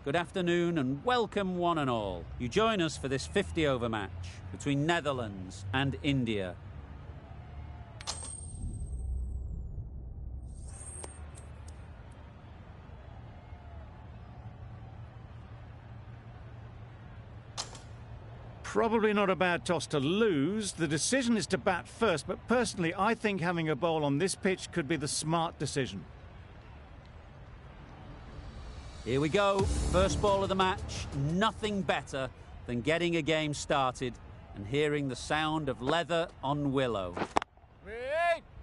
Good afternoon and welcome one and all. You join us for this 50-over match between Netherlands and India. Probably not a bad toss to lose. The decision is to bat first, but personally I think having a bowl on this pitch could be the smart decision. Here we go, first ball of the match. Nothing better than getting a game started and hearing the sound of leather on willow.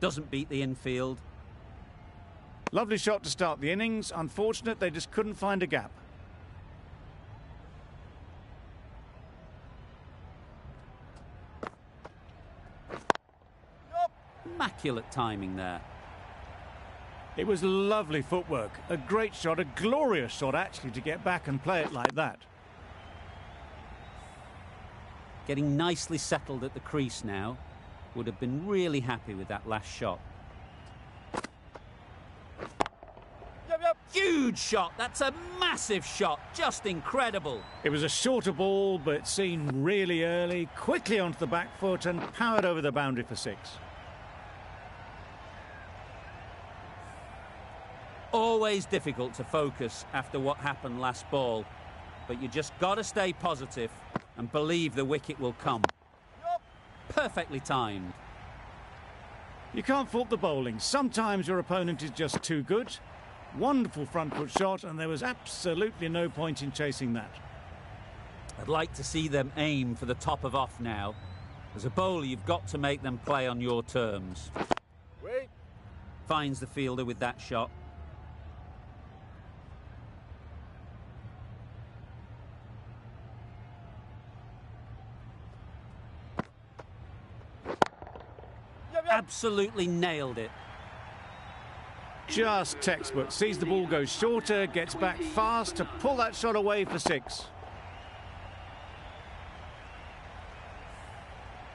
Doesn't beat the infield. Lovely shot to start the innings. Unfortunate they just couldn't find a gap. Immaculate timing there. It was lovely footwork. A great shot, a glorious shot actually, to get back and play it like that. Getting nicely settled at the crease now. Would have been really happy with that last shot. Huge shot. That's a massive shot. Just incredible. It was a shorter ball, but seen really early, quickly onto the back foot and powered over the boundary for 6. Always difficult to focus after what happened last ball, but you just got to stay positive and believe the wicket will come. Perfectly timed. You can't fault the bowling. Sometimes your opponent is just too good. Wonderful front foot shot, and there was absolutely no point in chasing that. I'd like to see them aim for the top of off now. As a bowler, you've got to make them play on your terms. Finds the fielder with that shot. Absolutely nailed it. Just textbook. Sees the ball go shorter, gets back fast to pull that shot away for 6.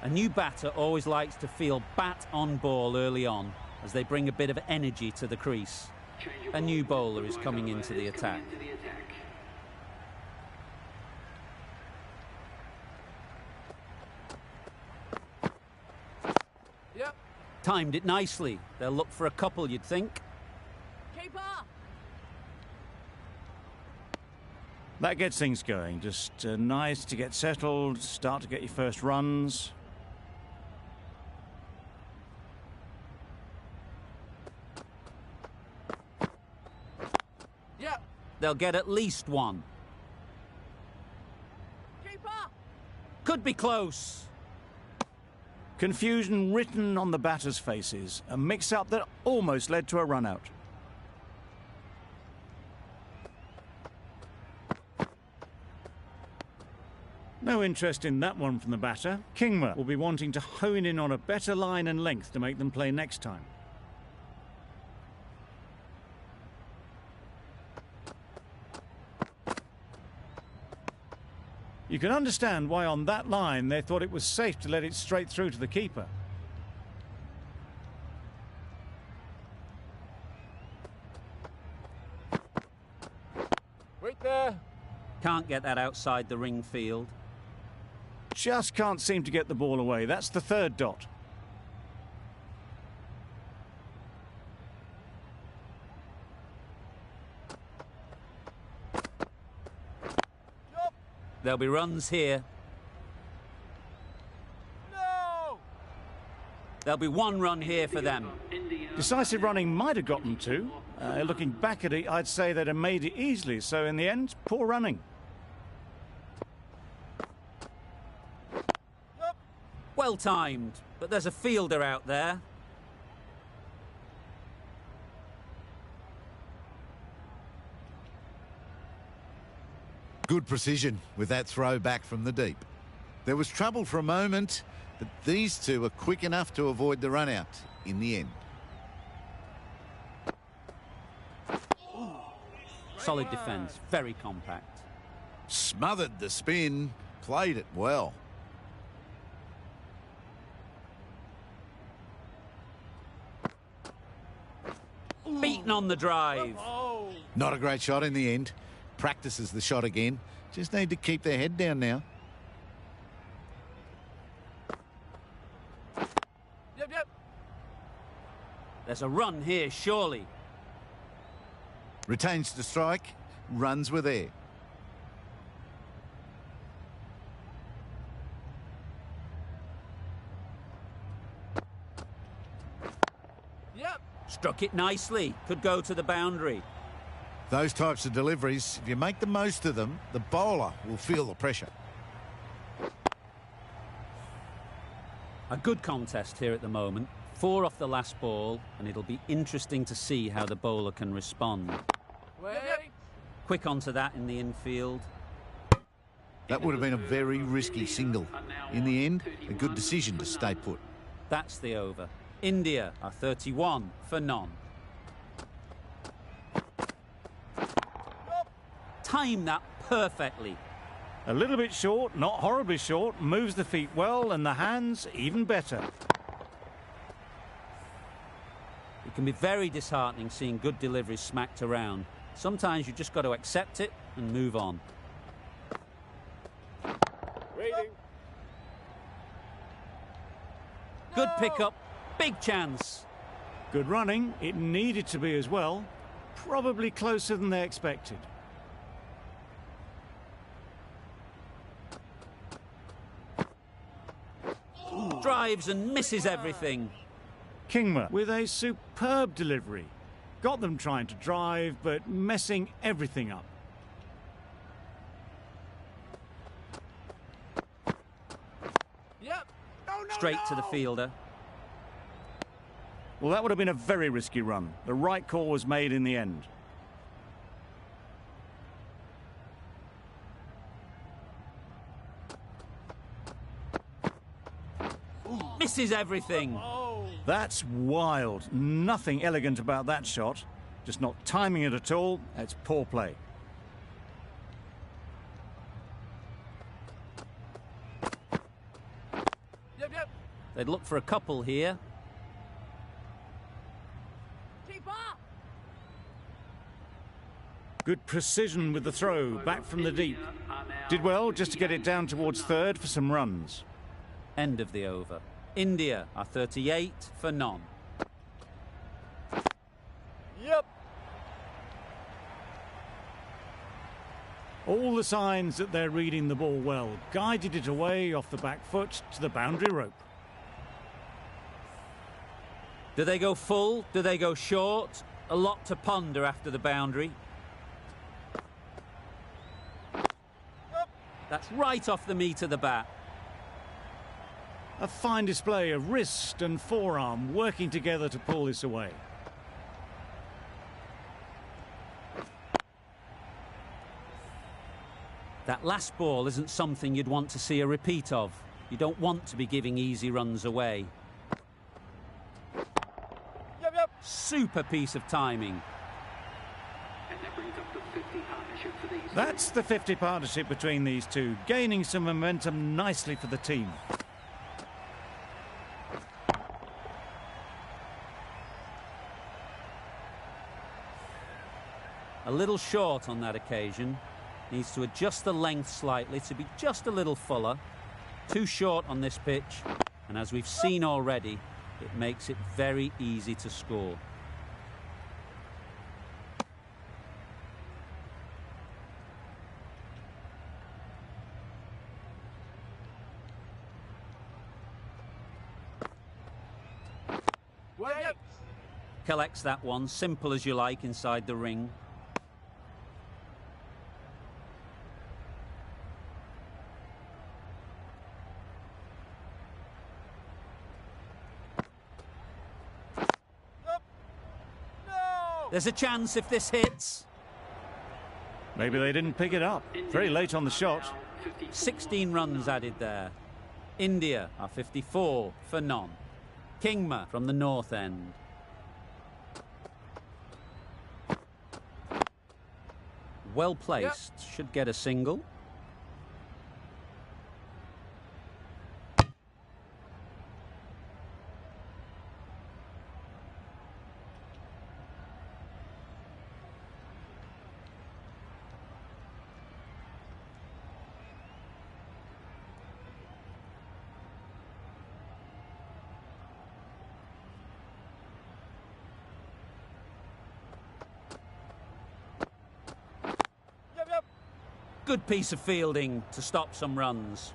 A new batter always likes to feel bat on ball early on as they bring a bit of energy to the crease. A new bowler is coming into the attack. Timed it nicely. They'll look for a couple, you'd think. Keeper! That gets things going. Just nice to get settled, start to get your first runs. Yeah. They'll get at least one. Keeper! Could be close. Confusion written on the batters' faces. A mix-up that almost led to a run-out. No interest in that one from the batter. Kingma will be wanting to hone in on a better line and length to make them play next time. You can understand why on that line they thought it was safe to let it straight through to the keeper. Wait there. Can't get that outside the ring field. Just can't seem to get the ball away. That's the 3rd dot. There'll be runs here. No! There'll be 1 run here for them. Decisive running might have got them 2. Looking back at it, I'd say they'd have made it easily. So in the end, poor running. Well timed, but there's a fielder out there. Good precision with that throw back from the deep. There was trouble for a moment, but these two are quick enough to avoid the run-out in the end. Solid defence, very compact. Smothered the spin, played it well. Beaten on the drive. Not a great shot in the end. practices the shot again. Just need to keep their head down now. Yep. There's a run here, surely. Retains to strike. Runs were there. Yep. Struck it nicely. Could go to the boundary. Those types of deliveries, if you make the most of them, the bowler will feel the pressure. A good contest here at the moment. 4 off the last ball, and it'll be interesting to see how the bowler can respond. Wait. Quick onto that in the infield. That would have been a very risky single. In the end, a good decision to stay put. That's the over. India are 31 for none. Time that perfectly. A little bit short, not horribly short, moves the feet well and the hands even better. It can be very disheartening seeing good deliveries smacked around. Sometimes you've just got to accept it and move on. Waiting. Good pickup, big chance. Good running, it needed to be as well. Probably closer than they expected. Drives and misses everything. Kingma with a superb delivery. Got them trying to drive, but messing everything up. Yep. No. Straight to the fielder. Well, that would have been a very risky run. The right call was made in the end. Misses everything. That's wild. Nothing elegant about that shot. Just not timing it at all. It's poor play. Yep. They'd look for a couple here. Keeper. Good precision with the throw, back from the deep. Did well just to get it down towards third for some runs. End of the over. India are 38 for none. Yep. All the signs that they're reading the ball well. Guided it away off the back foot to the boundary rope. Do they go full? Do they go short? A lot to ponder after the boundary. That's right off the meat of the bat. A fine display of wrist and forearm working together to pull this away. That last ball isn't something you'd want to see a repeat of. You don't want to be giving easy runs away. Yep. Super piece of timing. That's the 50 partnership between these two, gaining some momentum nicely for the team. A little short on that occasion. Needs to adjust the length slightly to be just a little fuller. Too short on this pitch. And as we've seen already, it makes it very easy to score. Yep. Collects that one, simple as you like, inside the ring. No. There's a chance if this hits. Maybe they didn't pick it up. Very late on the shot. 16 runs added there. India are 54 for none. Kingma from the north end. Well placed. Should get a single. Good piece of fielding to stop some runs.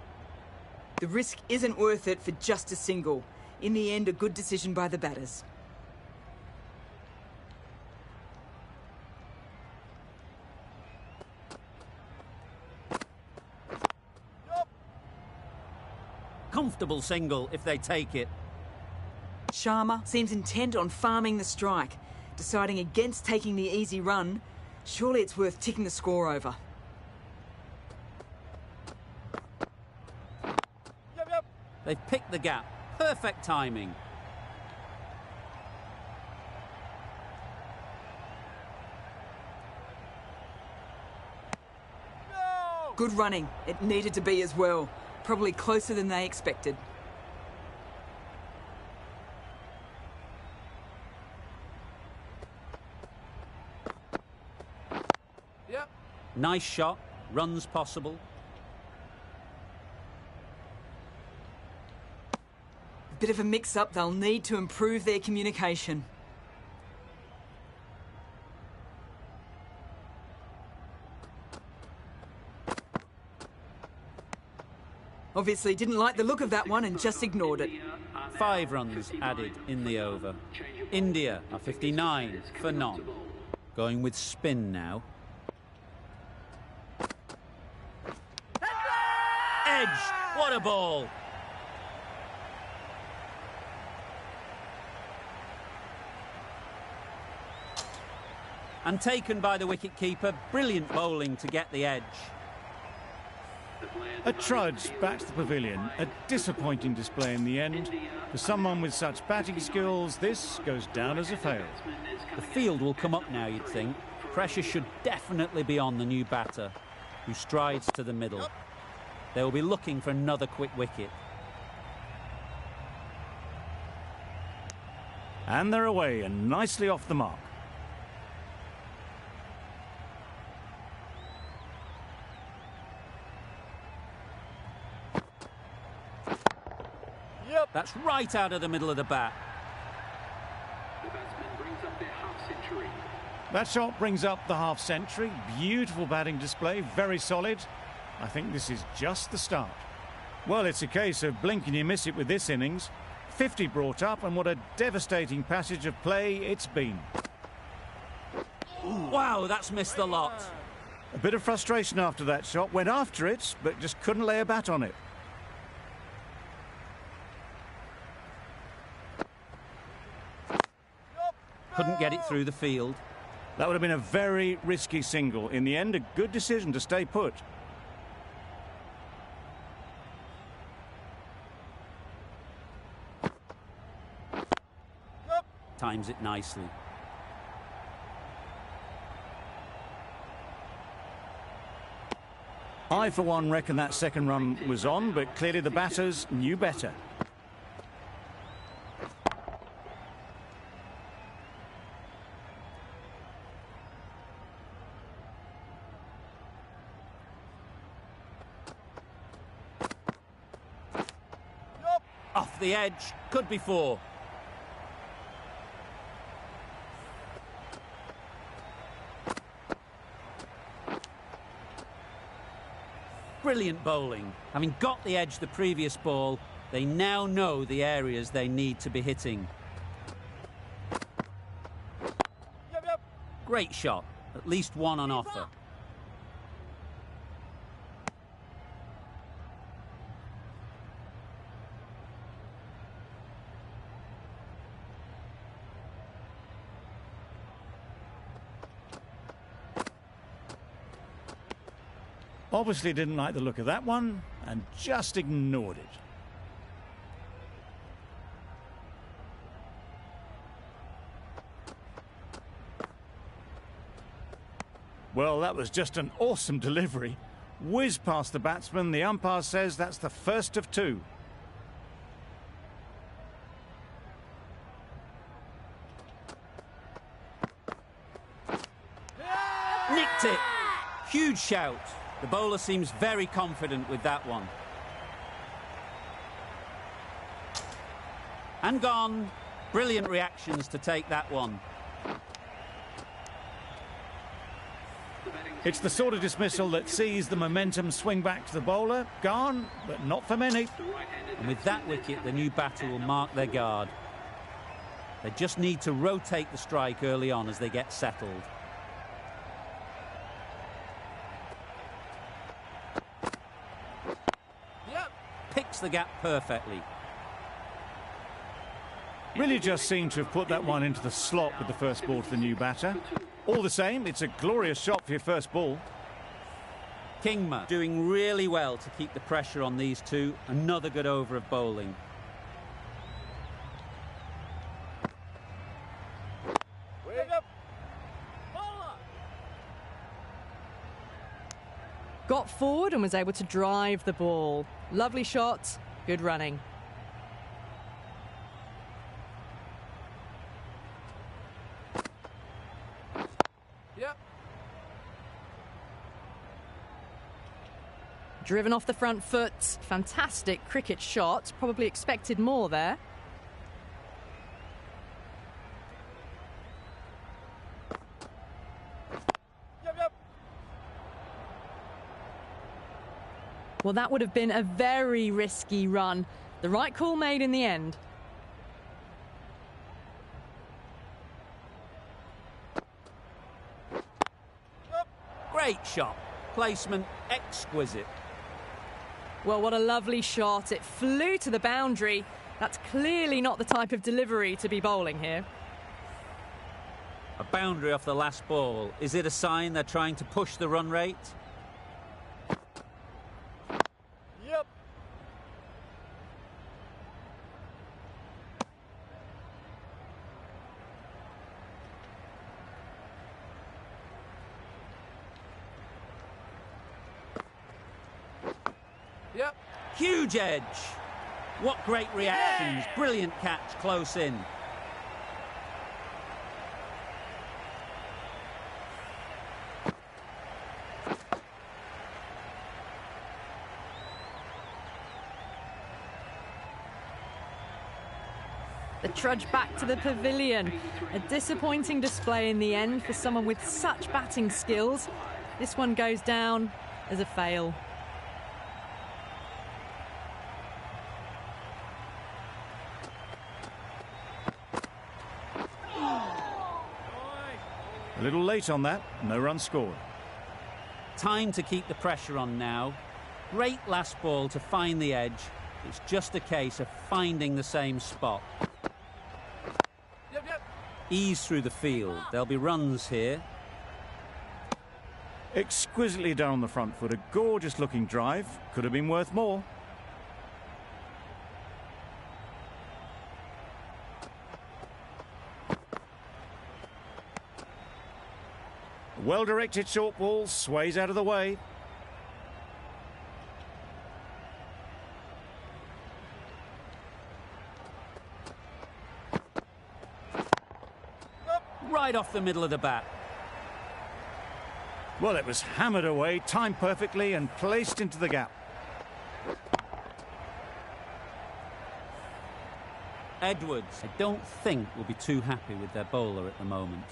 The risk isn't worth it for just a single. In the end, a good decision by the batters. Comfortable single if they take it. Sharma seems intent on farming the strike, deciding against taking the easy run. Surely it's worth ticking the score over. Yep. They've picked the gap. Perfect timing. No! Good running. It needed to be as well. Probably closer than they expected. Yep. Nice shot. Runs possible. Bit of a mix-up. They'll need to improve their communication. Obviously didn't like the look of that one and just ignored it. 5 runs added in the over. India are 59 for none. Going with spin now. Edge! What a ball! And taken by the wicket-keeper. Brilliant bowling to get the edge. A trudge back to the pavilion. A disappointing display in the end. For someone with such batting skills, this goes down as a fail. The field will come up now, you'd think. Pressure should definitely be on the new batter, who strides to the middle. They will be looking for another quick wicket. And they're away and nicely off the mark. Yep. That's right out of the middle of the bat. That shot brings up the half-century. Beautiful batting display, very solid. I think this is just the start. Well, it's a case of blink and you miss it with this innings. 50 brought up, and what a devastating passage of play it's been. Wow, that's missed the lot. A bit of frustration after that shot. Went after it, but just couldn't lay a bat on it. Couldn't get it through the field. That would have been a very risky single. In the end, a good decision to stay put. Times it nicely. I, for one, reckon that second run was on, but clearly the batters knew better. Off the edge. Could be 4. Brilliant bowling. Having got the edge the previous ball, they now know the areas they need to be hitting. Yep. Great shot. At least one on offer. Obviously didn't like the look of that one and just ignored it. Well, that was just an awesome delivery. Whiz past the batsman. The umpire says that's the first of 2. Nicked it. Huge shout. The bowler seems very confident with that one. And gone. Brilliant reactions to take that one. The betting It's the sort of dismissal that sees the momentum swing back to the bowler. Gone, but not for many. And with that wicket, the new batter will mark their guard. They just need to rotate the strike early on as they get settled. Yep. Picks the gap perfectly. Really just seemed to have put that one into the slot with the first ball to the new batter. All the same, it's a glorious shot for your first ball. Kingma doing really well to keep the pressure on these two. Another good over of bowling. Yep. Bowler. Got forward and was able to drive the ball. Lovely shot, good running. Yep. Driven off the front foot, fantastic cricket shot. Probably expected more there. Yep. Well, that would have been a very risky run. The right call made in the end. Great shot. Placement exquisite. Well, what a lovely shot. It flew to the boundary. That's clearly not the type of delivery to be bowling here. A boundary off the last ball. Is it a sign they're trying to push the run rate? Yep. Yep. Huge edge. What great reactions. Brilliant catch close in. The trudge back to the pavilion. A disappointing display in the end for someone with such batting skills. This one goes down as a fail. A little late on that, no run scored. Time to keep the pressure on now. Great last ball to find the edge. It's just a case of finding the same spot. Yep. Ease through the field. There'll be runs here. Exquisitely done on the front foot. A gorgeous looking drive. Could have been worth more. Well-directed short ball, sways out of the way. Right off the middle of the bat. Well, it was hammered away, timed perfectly and placed into the gap. Edwards, I don't think, will be too happy with their bowler at the moment.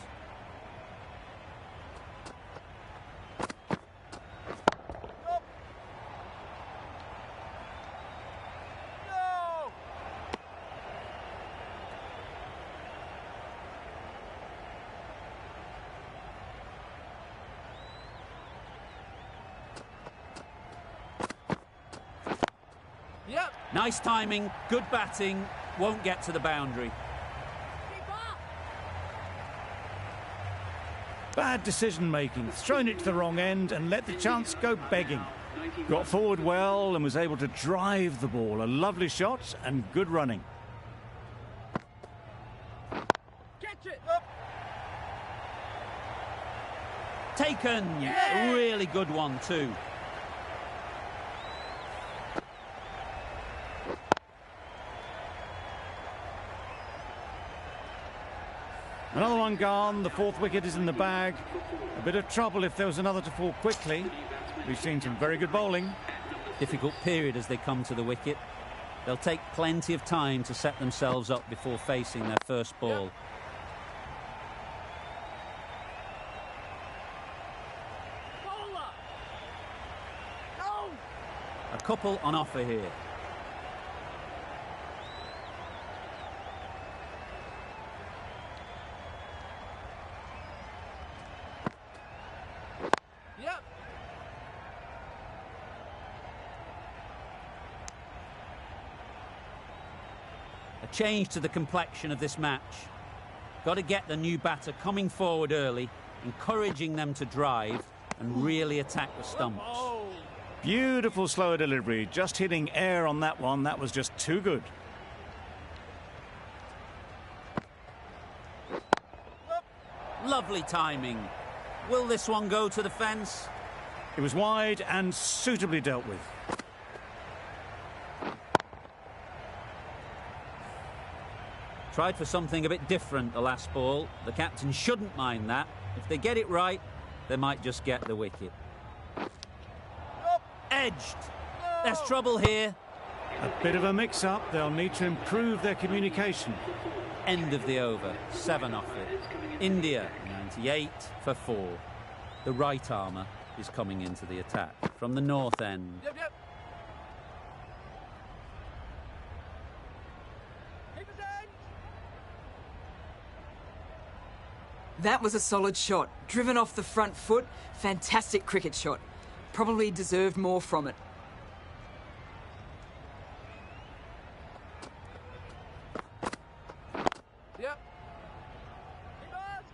No. Yep. Nice timing, good batting, won't get to the boundary. Bad decision making, thrown it to the wrong end and let the chance go begging. Got forward well and was able to drive the ball. A lovely shot and good running. Catch it. Up. Taken! A really good one too. Another one gone, the fourth wicket is in the bag. A bit of trouble if there was another to fall quickly. We've seen some very good bowling. Difficult period as they come to the wicket. They'll take plenty of time to set themselves up before facing their first ball. couple on offer here. Yep. A change to the complexion of this match. Got to get the new batter coming forward early, encouraging them to drive and really attack the stumps. Beautiful slower delivery, just hitting air on that one. That was just too good. Lovely timing. Will this one go to the fence? It was wide and suitably dealt with. Tried for something a bit different the last ball. The captain shouldn't mind that. If they get it right, they might just get the wicket. Edged. There's trouble here. A bit of a mix-up. They'll need to improve their communication. End of the over. 7 off it. India 98 for 4. The right armour is coming into the attack from the north end. Yep, yep. Keep it in. That was a solid shot. Driven off the front foot. Fantastic cricket shot. Probably deserved more from it. Yep. Keep on.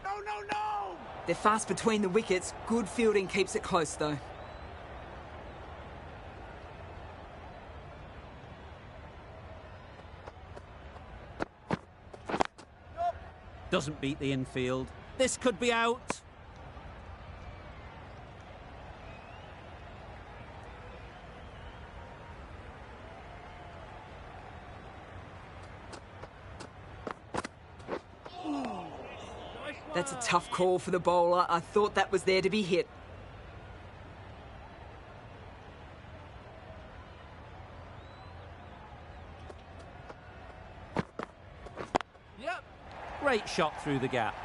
No, no, no! They're fast between the wickets. Good fielding keeps it close, though. Doesn't beat the infield. This could be out. That's a tough call for the bowler. I thought that was there to be hit. Yep. Great shot through the gap.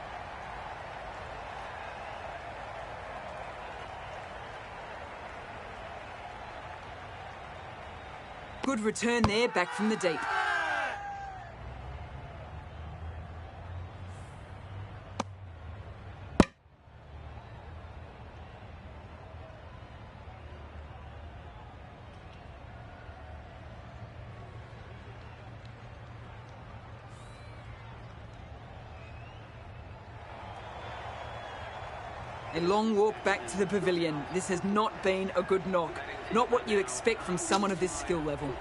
Good return there, back from the deep. A long walk back to the pavilion. This has not been a good knock. Not what you expect from someone of this skill level.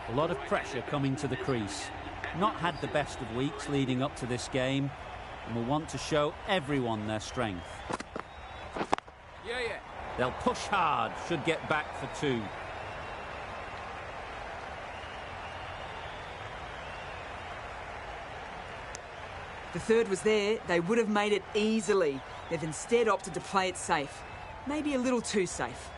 A lot of pressure coming to the crease. Not had the best of weeks leading up to this game and will want to show everyone their strength. Yeah, yeah. They'll push hard, should get back for 2. The third was there. They would have made it easily. They've instead opted to play it safe. Maybe a little too safe.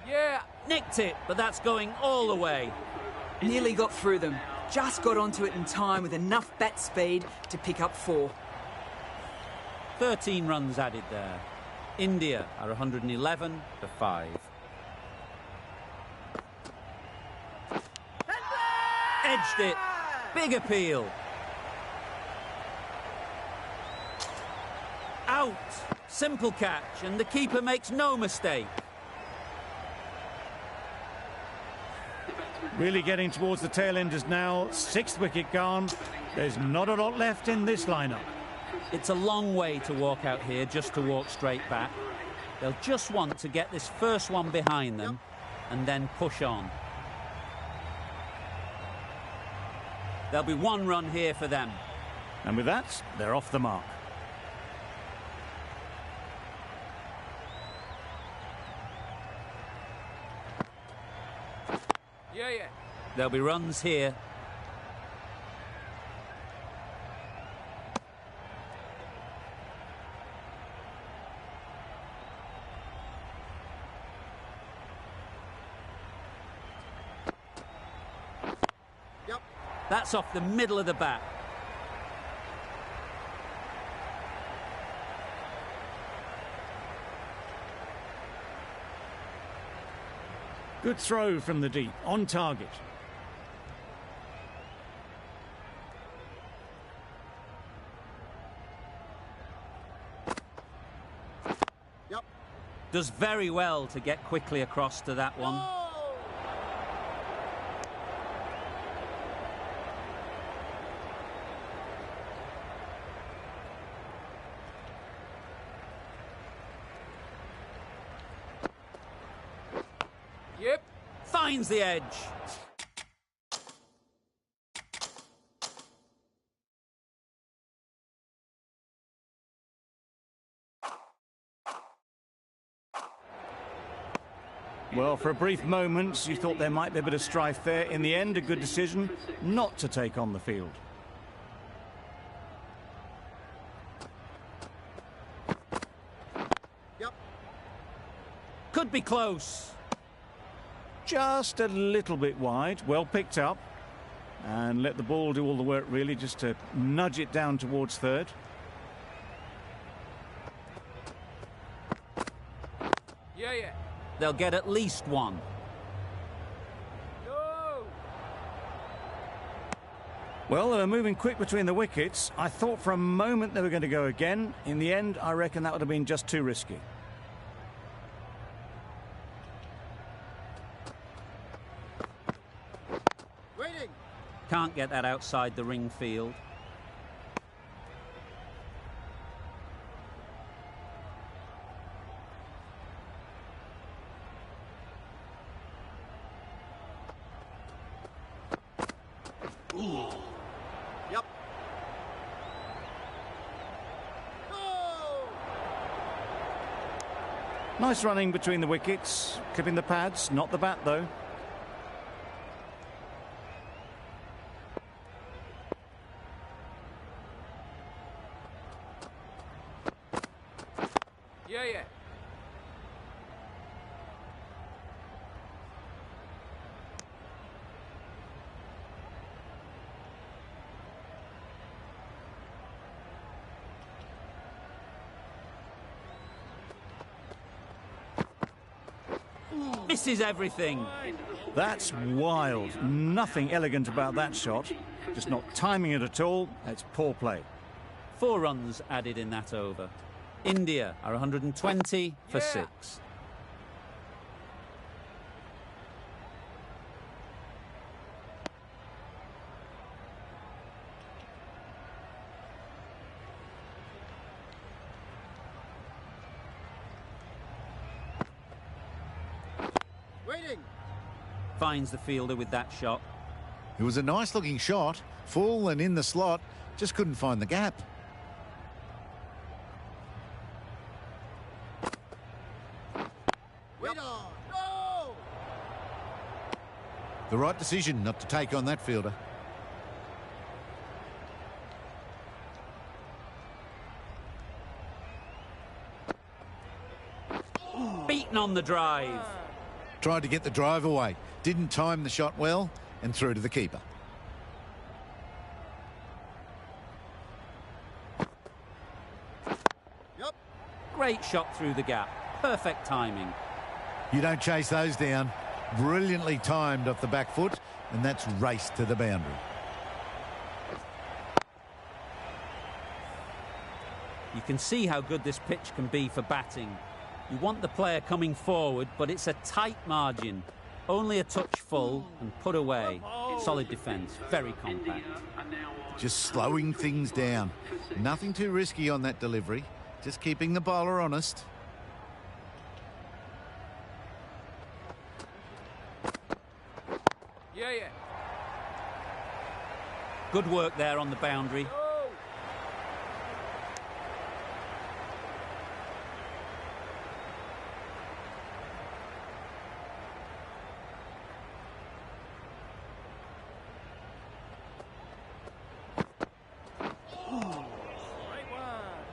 Yeah. Nicked it, but that's going all the way. Nearly got through them. Just got onto it in time with enough bat speed to pick up 4. 13 runs added there. India are 111 for 5. Edged it. Big appeal. Out. Simple catch, and the keeper makes no mistake. Really getting towards the tail enders now. 6th wicket gone. There's not a lot left in this lineup. It's a long way to walk out here just to walk straight back. They'll just want to get this first one behind them and then push on. There'll be 1 run here for them. And with that, they're off the mark. Yeah, yeah. There'll be runs here. That's off the middle of the bat. Good throw from the deep, on target. Yep. Does very well to get quickly across to that one. Yep. Finds the edge. Well, for a brief moment, you thought there might be a bit of strife there. In the end, a good decision not to take on the field. Yep. Could be close. Just a little bit wide, well picked up. And let the ball do all the work, really, just to nudge it down towards third. Yeah, yeah. They'll get at least one. No. Well, they were moving quick between the wickets. I thought for a moment they were going to go again. In the end, I reckon that would have been just too risky. Waiting. Can't get that outside the ring field. Yep. Oh! Nice running between the wickets, clipping the pads, not the bat though. Yeah, yeah. Misses everything. That's wild. Nothing elegant about that shot. Just not timing it at all. It's poor play. 4 runs added in that over. India are 120 for Yeah. 6. Waiting. Finds the fielder with that shot. It was a nice looking shot, full and in the slot, just couldn't find the gap. Wait on. No! The right decision not to take on that fielder. Beaten on the drive. Tried to get the drive away, didn't time the shot well, and through to the keeper. Yep. Great shot through the gap. Perfect timing. You don't chase those down. Brilliantly timed off the back foot, and that's raced to the boundary. You can see how good this pitch can be for batting. You want the player coming forward, but it's a tight margin. Only a touch full and put away. Solid defence, very compact. Just slowing things down. Nothing too risky on that delivery. Just keeping the bowler honest. Yeah, yeah. Good work there on the boundary. No.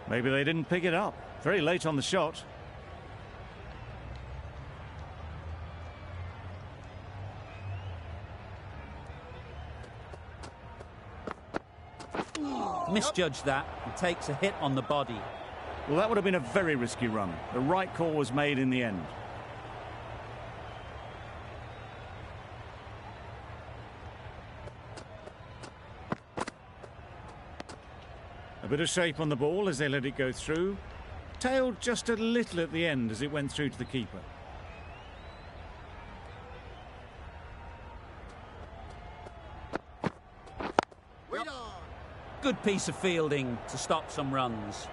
Maybe they didn't pick it up. Very late on the shot. Misjudged that and takes a hit on the body. Well, that would have been a very risky run. The right call was made in the end. bit of shape on the ball as they let it go through. Tailed just a little at the end as it went through to the keeper. Good piece of fielding to stop some runs.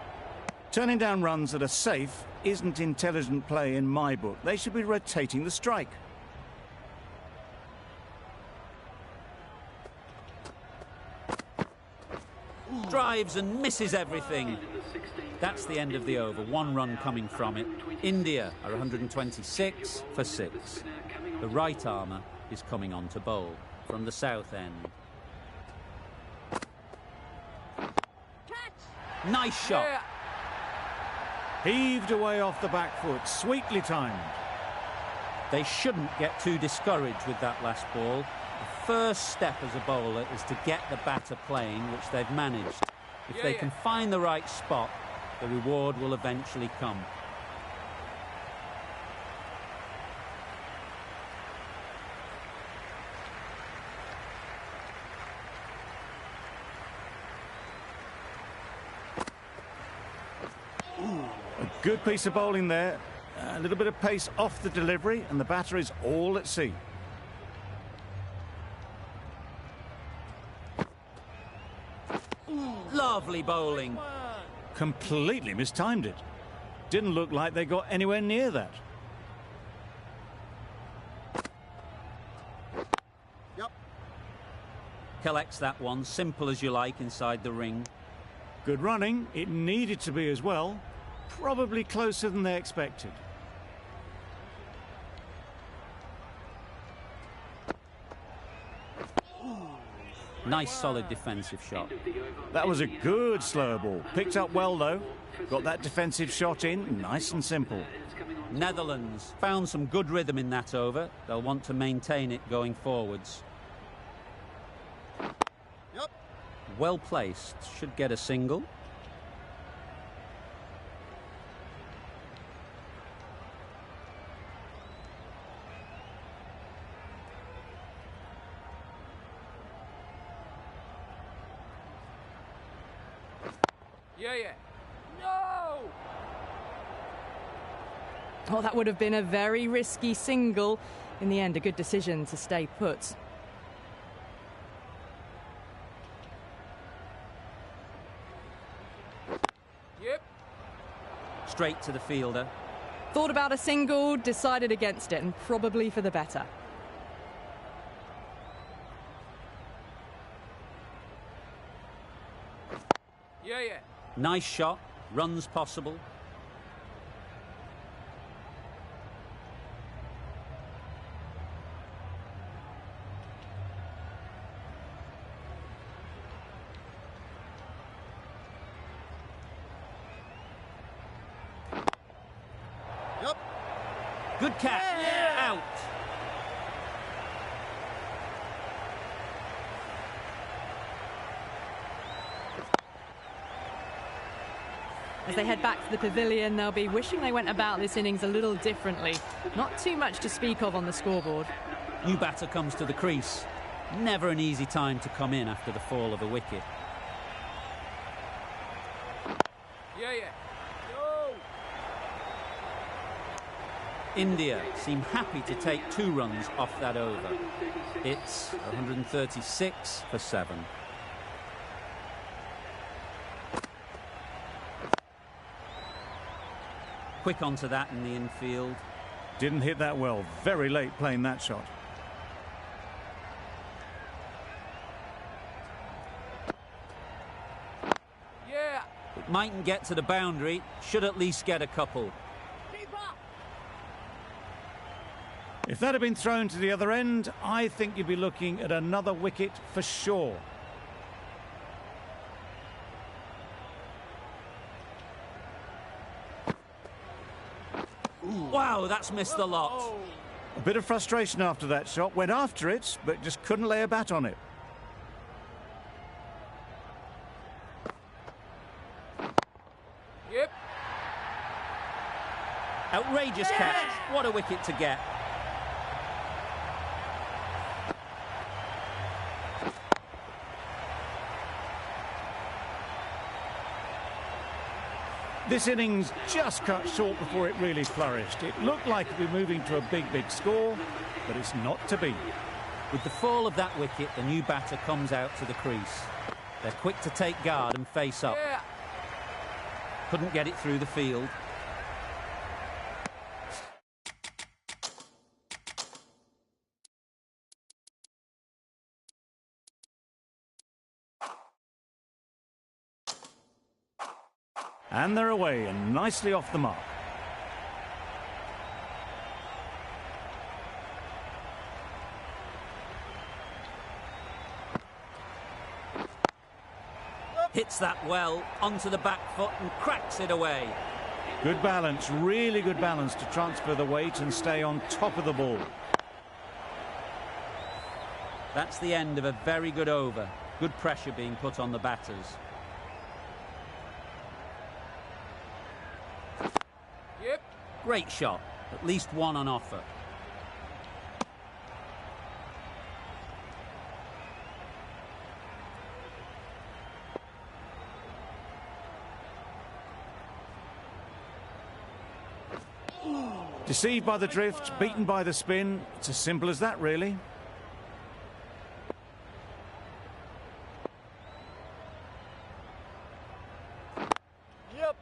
Turning down runs that are safe isn't intelligent play in my book. They should be rotating the strike. Drives and misses everything. That's the end of the over. 1 run coming from it. India are 126 for 6. The right armour is coming on to bowl from the south end. Nice shot. Yeah. Heaved away off the back foot, sweetly timed. They shouldn't get too discouraged with that last ball. The first step as a bowler is to get the batter playing, which they've managed. If they can find the right spot, the reward will eventually come. A good piece of bowling there. A little bit of pace off the delivery, and the batter is all at sea. Lovely bowling. Completely mistimed it. Didn't look like they got anywhere near that. Collects that one, simple as you like, inside the ring. Good running. It needed to be as well. Probably closer than they expected. Nice solid defensive shot. That was a good slower ball. Picked up well though. Got that defensive shot in, nice and simple. Netherlands found some good rhythm in that over. They'll want to maintain it going forwards. Well placed, should get a single. Yeah. No! Oh, that would have been a very risky single. In the end, a good decision to stay put. Yep. Straight to the fielder. Thought about a single, decided against it, and probably for the better. Yeah. Nice shot, runs possible. Good catch. Out. As they head back to the pavilion, they'll be wishing they went about this innings a little differently. Not too much to speak of on the scoreboard. New batter comes to the crease. Never an easy time to come in after the fall of a wicket. Yeah. No! India seem happy to take 2 runs off that over. It's 136 for 7. Quick onto that in the infield. Didn't hit that well. Very late playing that shot. Yeah! It mightn't get to the boundary. Should at least get a couple. If that had been thrown to the other end, I think you'd be looking at another wicket for sure. Wow, that's missed the lot. A bit of frustration after that shot. Went after it, but just couldn't lay a bat on it. Yep. Outrageous catch. What a wicket to get. This innings just cut short before it really flourished. It looked like it would be moving to a big score, but it's not to be. With the fall of that wicket, the new batter comes out to the crease. They're quick to take guard and face up. Yeah. Couldn't get it through the field. And they're away and nicely off the mark. Hits that well onto the back foot and cracks it away. Good balance, really good balance to transfer the weight and stay on top of the ball. That's the end of a very good over. Good pressure being put on the batters. Yep. Great shot. At least one on offer. Deceived by the drift, beaten by the spin. It's as simple as that, really. Yep.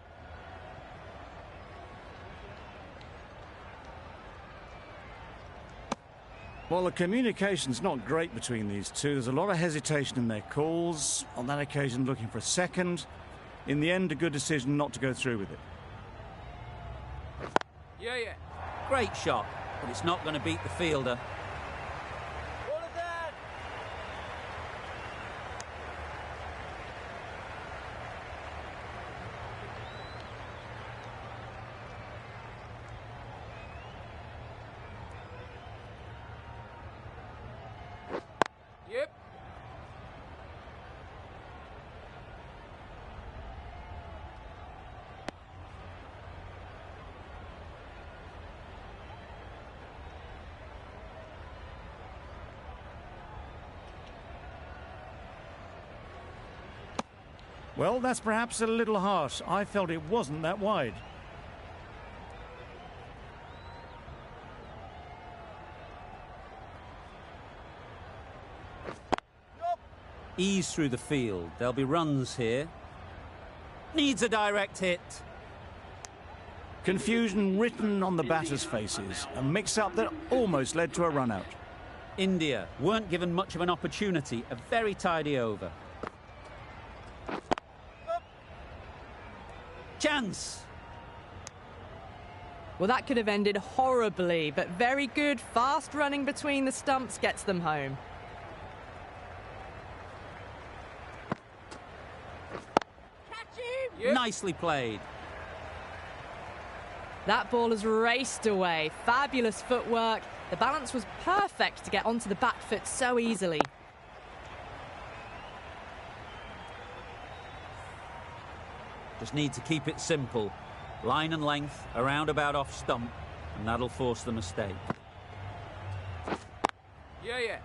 Well, the communication's not great between these two. There's a lot of hesitation in their calls. On that occasion, looking for a second. In the end, a good decision not to go through with it. Yeah, yeah. Great shot, but it's not going to beat the fielder. What is that? Yep. Well, that's perhaps a little harsh. I felt it wasn't that wide. Ease through the field. There'll be runs here. Needs a direct hit. Confusion written on the batters' faces. A mix-up that almost led to a run-out. India weren't given much of an opportunity. A very tidy over. Chance. Well, that could have ended horribly, but very good. Fast running between the stumps gets them home. Catch him! Yep. Nicely played. That ball has raced away. Fabulous footwork. The balance was perfect to get onto the back foot so easily. Just need to keep it simple. Line and length, around about off stump, and that'll force the mistake. Yeah, yeah.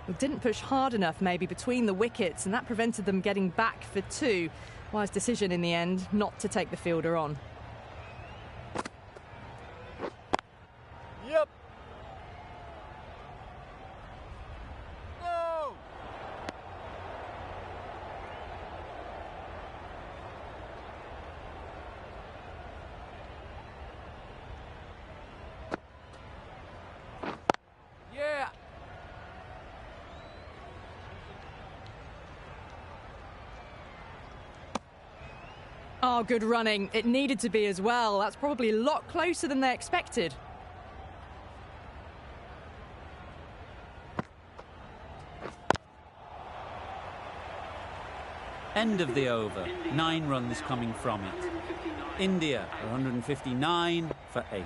Well, didn't push hard enough maybe between the wickets, and that prevented them getting back for two. Wise decision in the end not to take the fielder on. Yep. No. Yeah. Oh, good running. It needed to be as well. That's probably a lot closer than they expected. End of the over. 9 runs coming from it. India 159 for 8.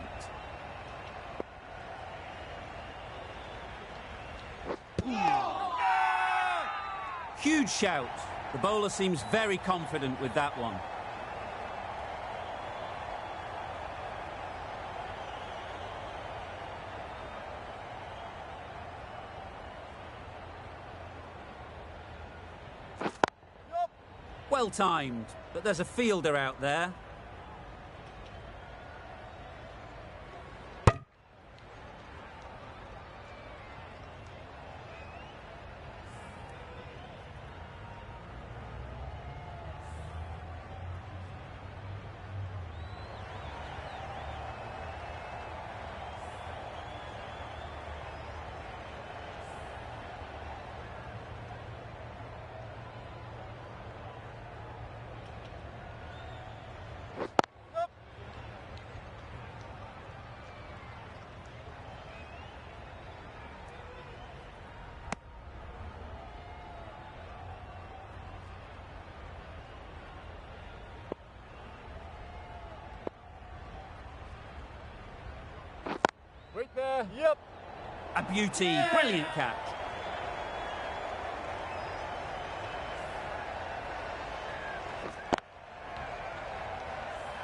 Huge shout. The bowler seems very confident with that one. Well timed, but there's a fielder out there. Right there. Yep. A beauty, brilliant catch.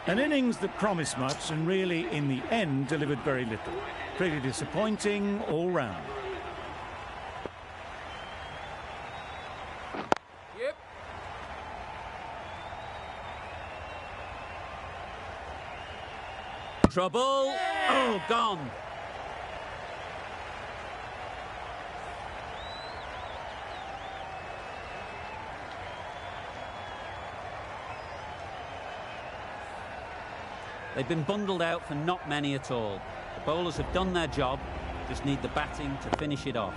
An innings that promised much and really, in the end, delivered very little. Pretty disappointing all round. Yep. Trouble. Oh, gone. They've been bundled out for not many at all. The bowlers have done their job, just need the batting to finish it off.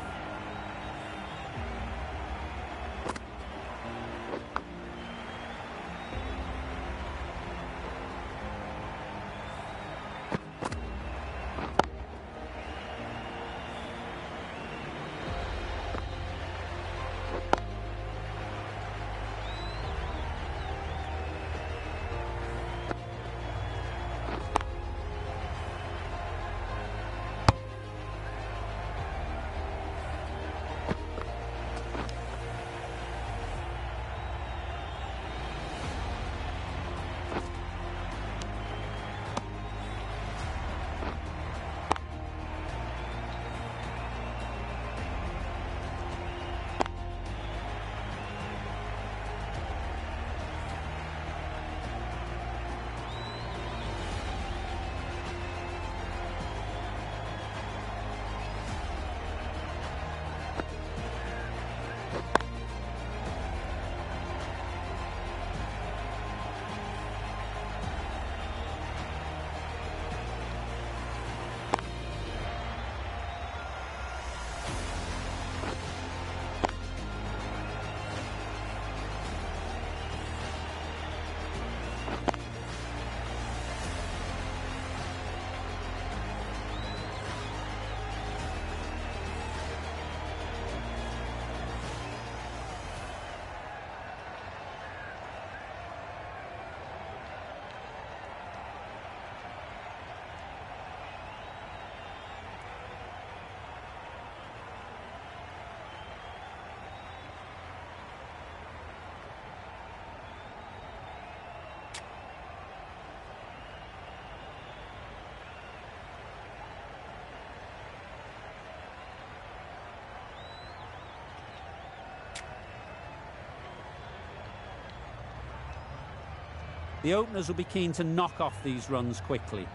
The openers will be keen to knock off these runs quickly.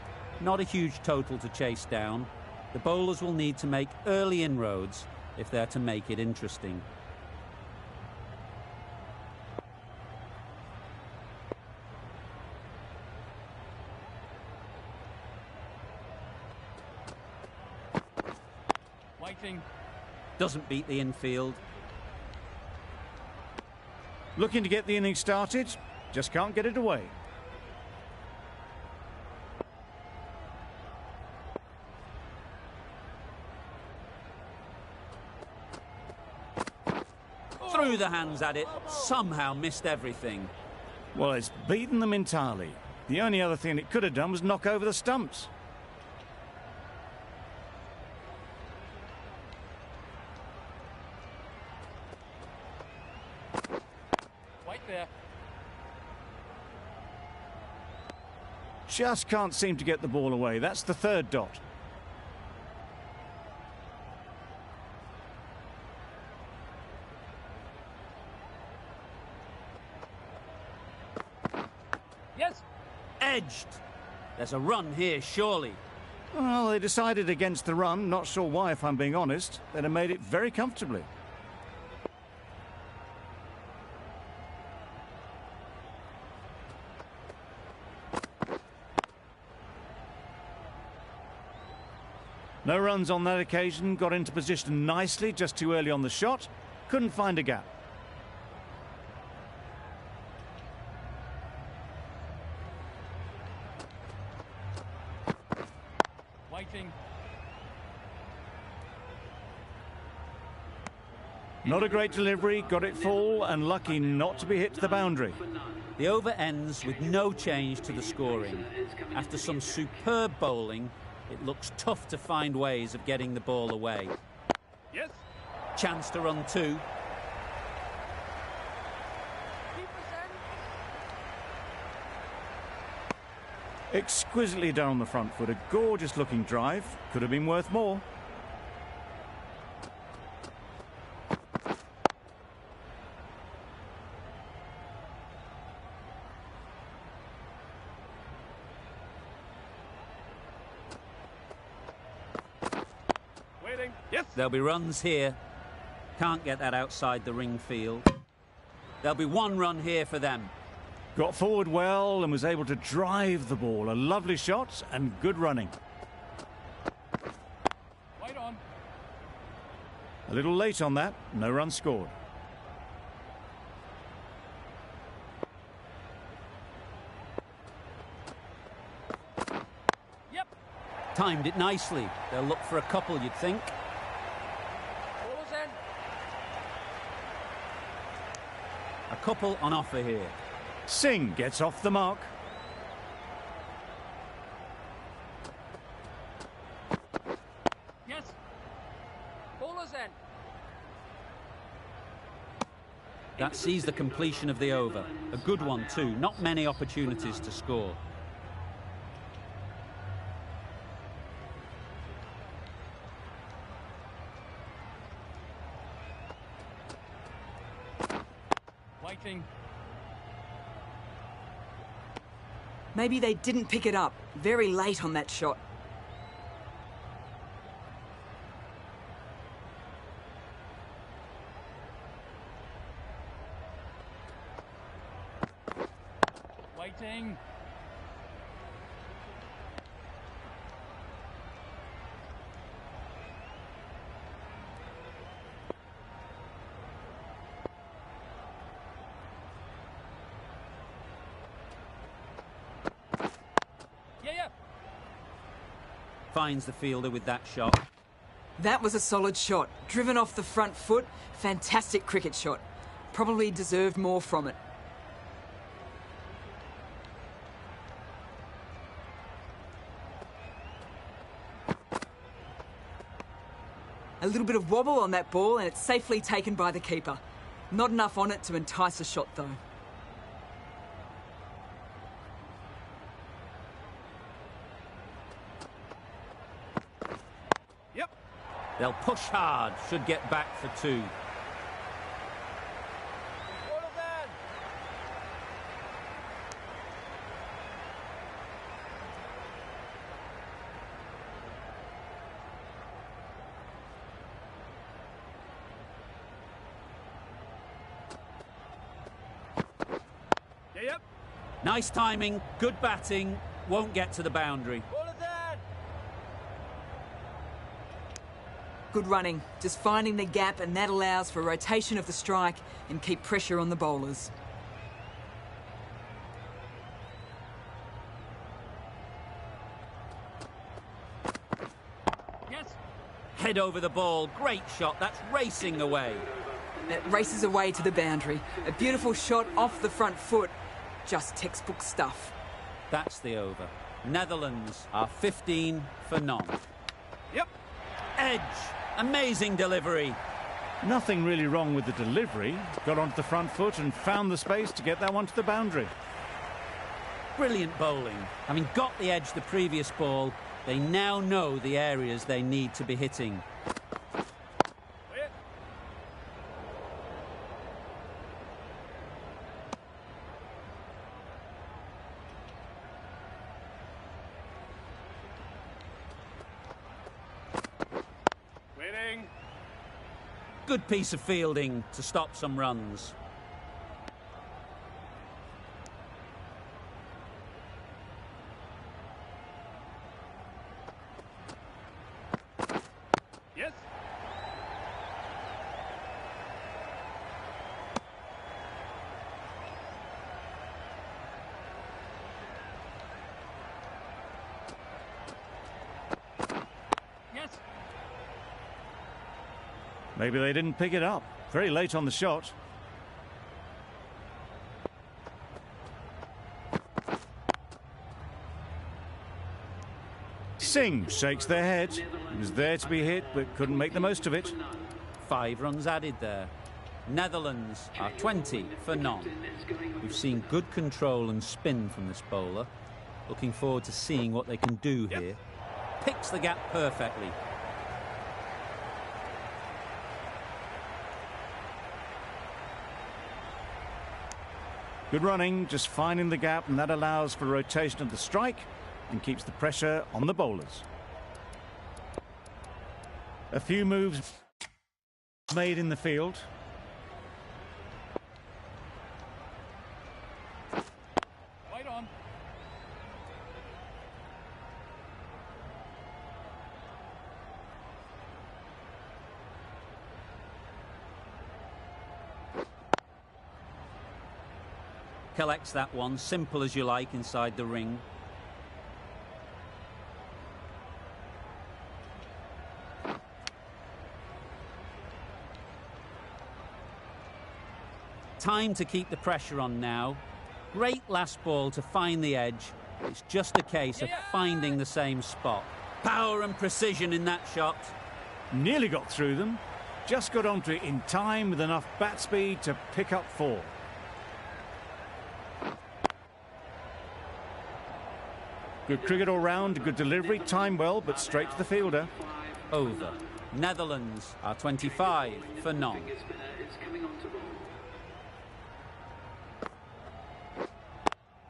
Not a huge total to chase down. The bowlers will need to make early inroads if they're to make it interesting. Waiting. Doesn't beat the infield. Looking to get the innings started, just can't get it away. Threw the hands at it, somehow missed everything. Well, it's beaten them entirely. The only other thing it could have done was knock over the stumps. Wait there. Just can't seem to get the ball away. That's the third dot. Yes. Edged. There's a run here, surely. Well, they decided against the run. Not sure why, if I'm being honest. They'd have made it very comfortably. No runs on that occasion. Got into position nicely, just too early on the shot. Couldn't find a gap. Waiting. Not a great delivery. Got it full and lucky not to be hit to the boundary. The over ends with no change to the scoring. After some superb bowling, it looks tough to find ways of getting the ball away. Yes. Chance to run two. Exquisitely done on the front foot. A gorgeous looking drive. Could have been worth more. Waiting. Yes. There'll be runs here. Can't get that outside the ring field. There'll be one run here for them. Got forward well and was able to drive the ball. A lovely shot and good running. Wait on. A little late on that. No run scored. Yep. Timed it nicely. They'll look for a couple, you'd think. Ballers in. A couple on offer here. Singh gets off the mark. Yes. Ballers in. That sees the completion of the over. A good one too. Not many opportunities to score. Waiting. Maybe they didn't pick it up. Very late on that shot. Waiting. Yeah. Finds the fielder with that shot. That was a solid shot. Driven off the front foot. Fantastic cricket shot. Probably deserved more from it. A little bit of wobble on that ball and it's safely taken by the keeper. Not enough on it to entice a shot though. Yep. They'll push hard. Should get back for two. Ballers in. Yep. Nice timing. Good batting. Won't get to the boundary. Ballers in. Good running. Just finding the gap and that allows for rotation of the strike and keep pressure on the bowlers. Yes. Head over the ball. Great shot. That's racing away. It races away to the boundary. A beautiful shot off the front foot. Just textbook stuff. That's the over. Netherlands are 15 for none. Yep. Edge. Amazing delivery. Nothing really wrong with the delivery. Got onto the front foot and found the space to get that one to the boundary. Brilliant bowling. Having got the edge the previous ball, they now know the areas they need to be hitting. Wait. Good piece of fielding to stop some runs. Yes. Yes. Maybe they didn't pick it up. Very late on the shot. Singh shakes their head. He was there to be hit, but couldn't make the most of it. 5 runs added there. Netherlands are 20 for none. We've seen good control and spin from this bowler. Looking forward to seeing what they can do here. Picks the gap perfectly. Good running, just finding the gap, and that allows for rotation of the strike and keeps the pressure on the bowlers. A few moves made in the field. Right on. Collects that one, simple as you like, inside the ring. Time to keep the pressure on now. Great last ball to find the edge. It's just a case of finding the same spot. Power and precision in that shot. Nearly got through them. Just got onto it in time with enough bat speed to pick up 4. Good cricket all round, good delivery, timed well, but straight to the fielder. Over. Netherlands are 25 for none.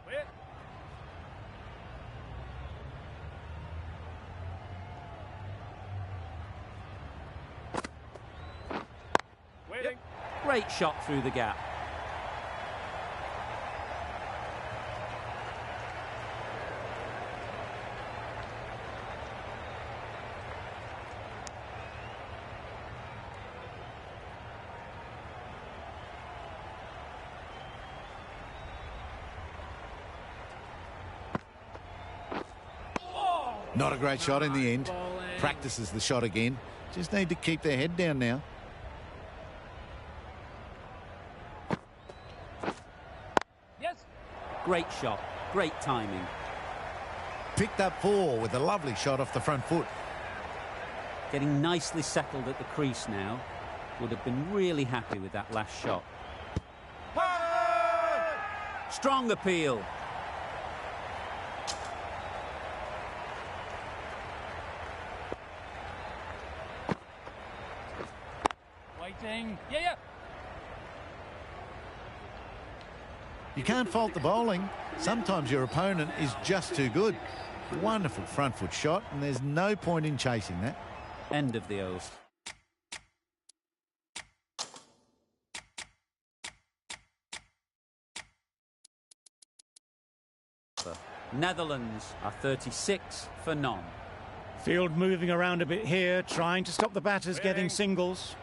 Wait. Waiting. Great shot through the gap. Not a great shot in the end. Practices the shot again. Just need to keep their head down now. Yes. Great shot. Great timing. Picked up 4 with a lovely shot off the front foot. Getting nicely settled at the crease now. Would have been really happy with that last shot. Strong appeal. Waiting. Yeah. You can't fault the bowling. Sometimes your opponent is just too good. Wonderful front foot shot, and there's no point in chasing that. End of the over. Netherlands are 36 for none. Field moving around a bit here, trying to stop the batters getting singles.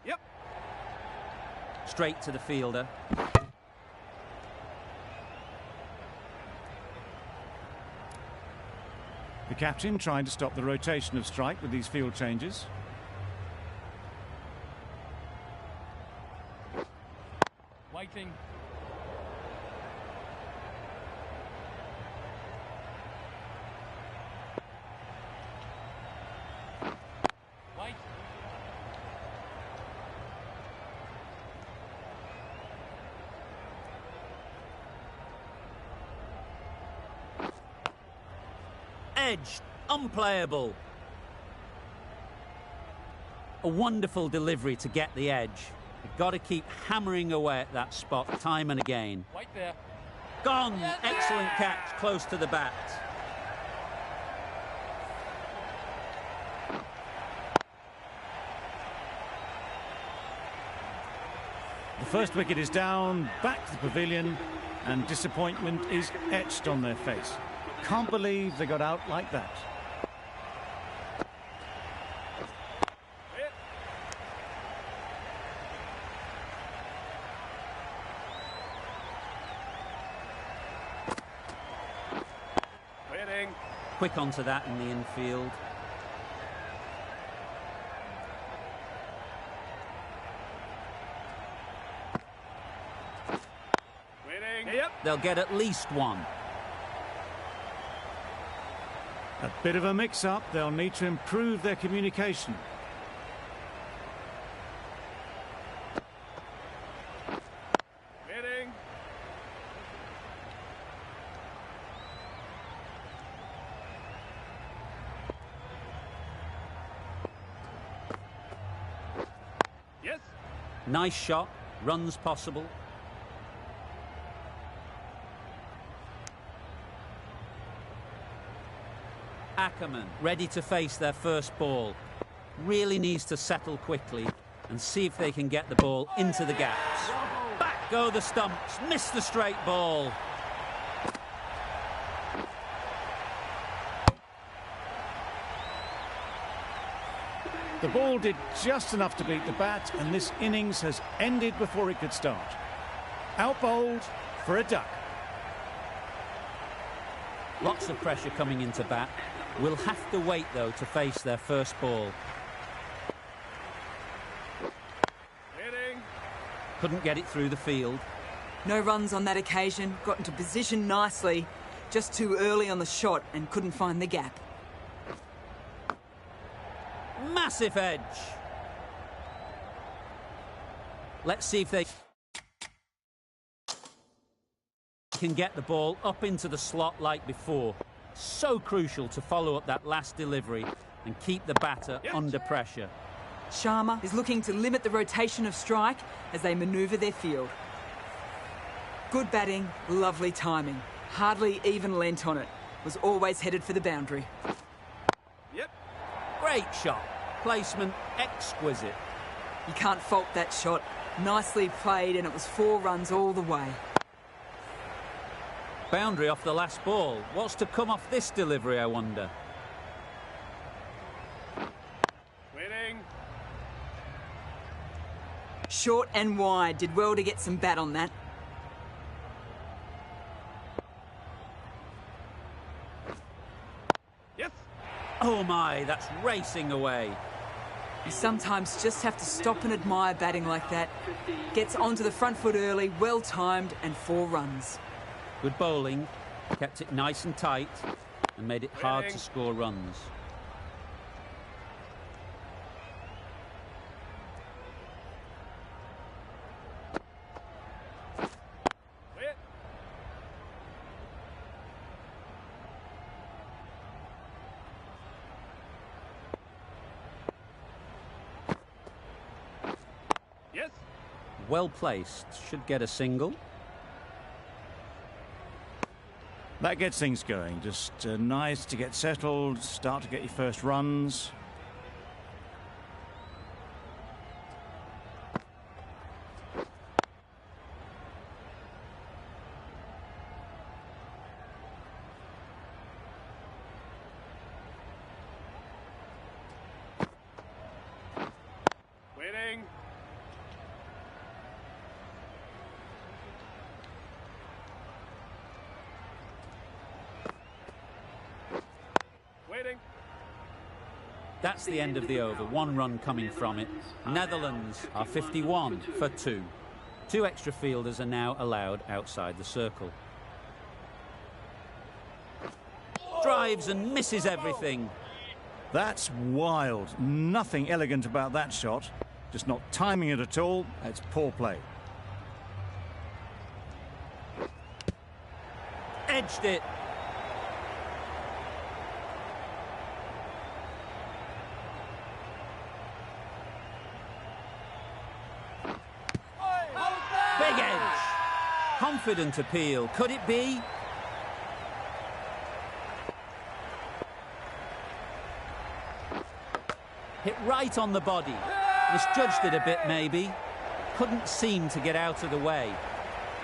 Yep. Straight to the fielder. The captain trying to stop the rotation of strike with these field changes. Waiting. Wait. Edge, unplayable. A wonderful delivery to get the edge. You've got to keep hammering away at that spot time and again. Wait there. Gone. Excellent catch, close to the bat. The first wicket is down, back to the pavilion, and disappointment is etched on their face. Can't believe they got out like that. Quick onto that in the infield. They'll get at least one. A bit of a mix-up. They'll need to improve their communication. Nice shot, runs possible. Ackerman ready to face their first ball. Really needs to settle quickly and see if they can get the ball into the gaps. Back go the stumps, miss the straight ball. The ball did just enough to beat the bat, and this innings has ended before it could start. Out bowled for a duck. Lots of pressure coming into bat. Will have to wait, though, to face their first ball. Couldn't get it through the field. No runs on that occasion. Got into position nicely. Just too early on the shot and couldn't find the gap. Massive edge. Let's see if they can get the ball up into the slot like before. So crucial to follow up that last delivery and keep the batter under pressure. Sharma is looking to limit the rotation of strike as they manoeuvre their field. Good batting, lovely timing. Hardly even lent on it. Was always headed for the boundary. Great shot. Placement exquisite. You can't fault that shot. Nicely played, and it was 4 runs all the way. Boundary off the last ball. What's to come off this delivery, I wonder? Short and wide. Did well to get some bat on that. Oh my, that's racing away. You sometimes just have to stop and admire batting like that. Gets onto the front foot early, well timed, and 4 runs. Good bowling, kept it nice and tight, and made it hard to score runs. Well placed, should get a single. That gets things going. Just nice to get settled, start to get your first runs. That's the end of the over. 1 run coming from it. Netherlands are 51 for 2. 2 extra fielders are now allowed outside the circle. Drives and misses everything. That's wild. Nothing elegant about that shot. Just not timing it at all. It's poor play. Edged it. confident appeal. Could it be? Hit right on the body. Misjudged it a bit, maybe. Couldn't seem to get out of the way.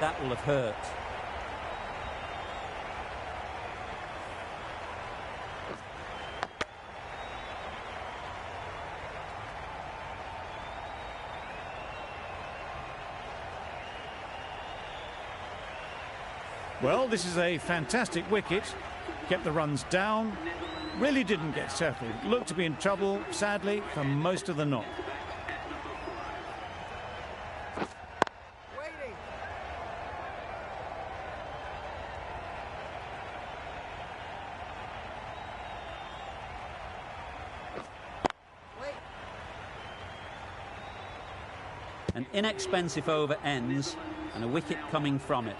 That will have hurt. Well, this is a fantastic wicket. Kept the runs down. Really didn't get settled. Looked to be in trouble, sadly, for most of the knock. An inexpensive over ends and a wicket coming from it.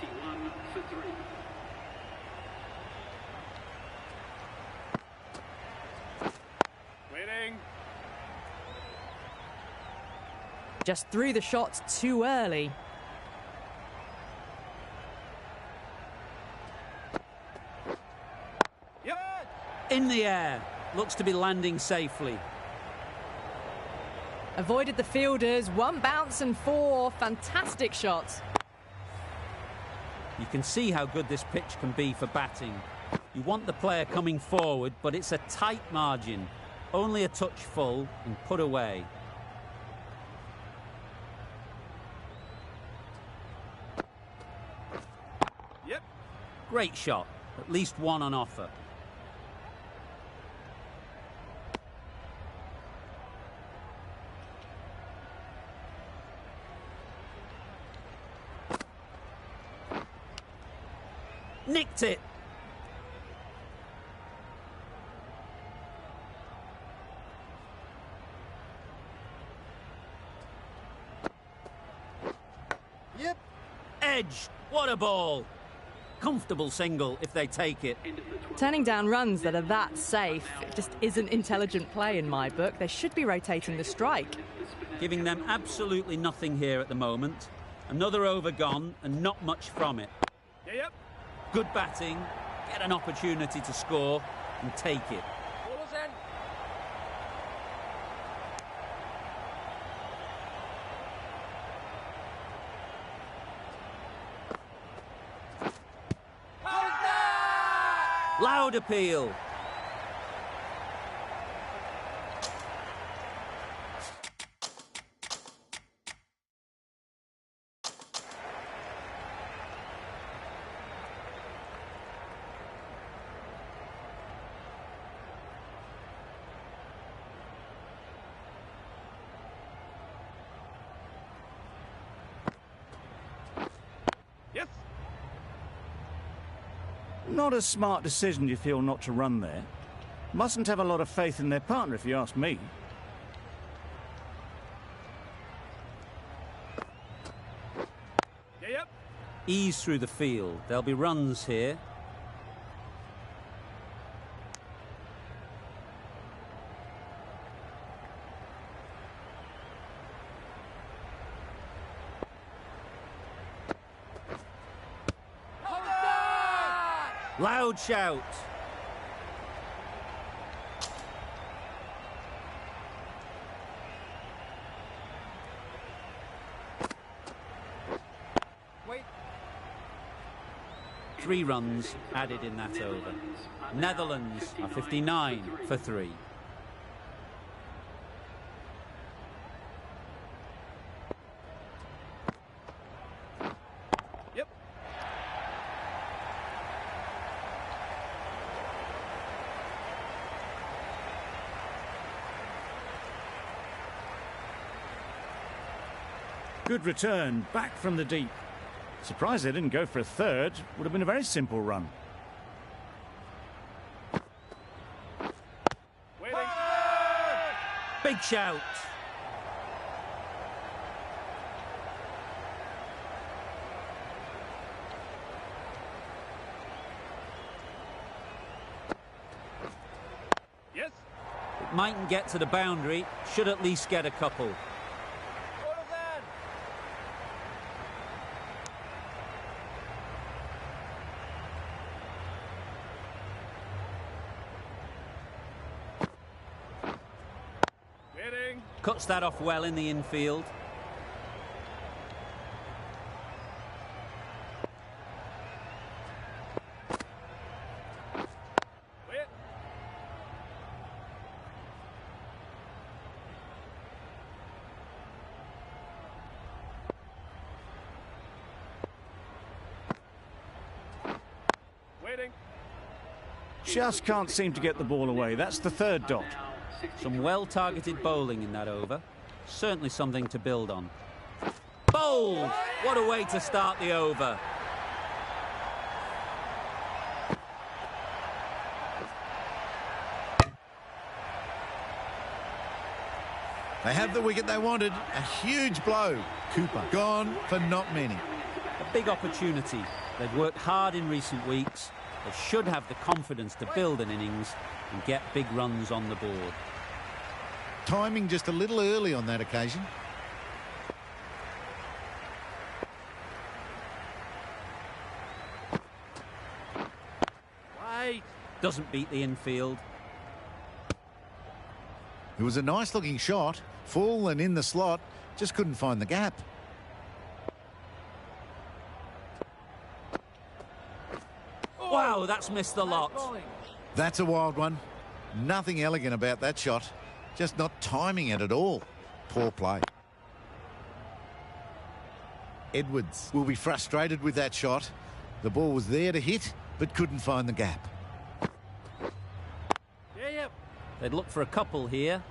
Just threw the shot too early. In the air. Looks to be landing safely. Avoided the fielders. One bounce and four. Fantastic shots. You can see how good this pitch can be for batting. You want the player coming forward, but it's a tight margin. Only a touch full and put away. Great shot. At least one on offer. Nicked it. Edged. What a ball. Comfortable single if they take it. Turning down runs that are that safe, it just isn't intelligent play in my book. They should be rotating the strike. Giving them absolutely nothing here at the moment. Another over gone and not much from it. Good batting, get an opportunity to score and take it. Loud appeal. Not a smart decision, you feel, not to run there. Mustn't have a lot of faith in their partner, if you ask me. Ease through the field. There'll be runs here. Loud shout. Three runs added in that over. Netherlands are 59 for 3. Good return, back from the deep. Surprised they didn't go for a third. Would have been a very simple run. Big shout. It mightn't get to the boundary, should at least get a couple. Cuts that off well in the infield. Just can't seem to get the ball away. That's the third dot. Some well-targeted bowling in that over. Certainly something to build on. Bowled! What a way to start the over. They have the wicket they wanted. A huge blow. Cooper gone for not many. A big opportunity. They've worked hard in recent weeks. They should have the confidence to build an innings and get big runs on the board. Timing just a little early on that occasion. Wait. Doesn't beat the infield. It was a nice looking shot. Full and in the slot. Just couldn't find the gap. Wow, that's missed the lot. That's a wild one. Nothing elegant about that shot. Just not timing it at all. Poor play. Edwards will be frustrated with that shot. The ball was there to hit, but couldn't find the gap. Yeah. They'd look for a couple here.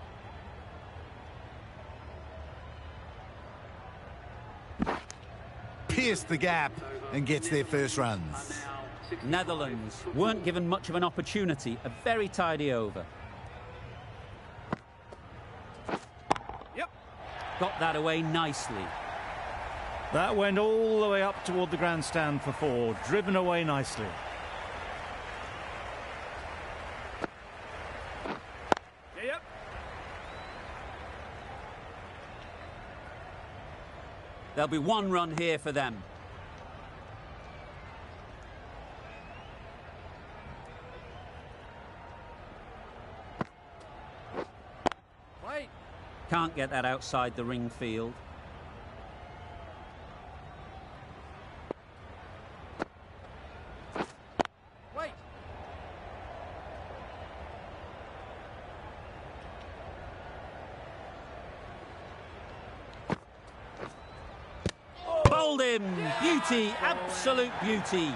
Pierced the gap and gets their first runs. Netherlands weren't given much of an opportunity. A very tidy over. Yep. Got that away nicely. That went all the way up toward the grandstand for four. Driven away nicely. Yep. There'll be one run here for them. Wait. Can't get that outside the ring field. Wait. Bowled him! Beauty! Absolute beauty!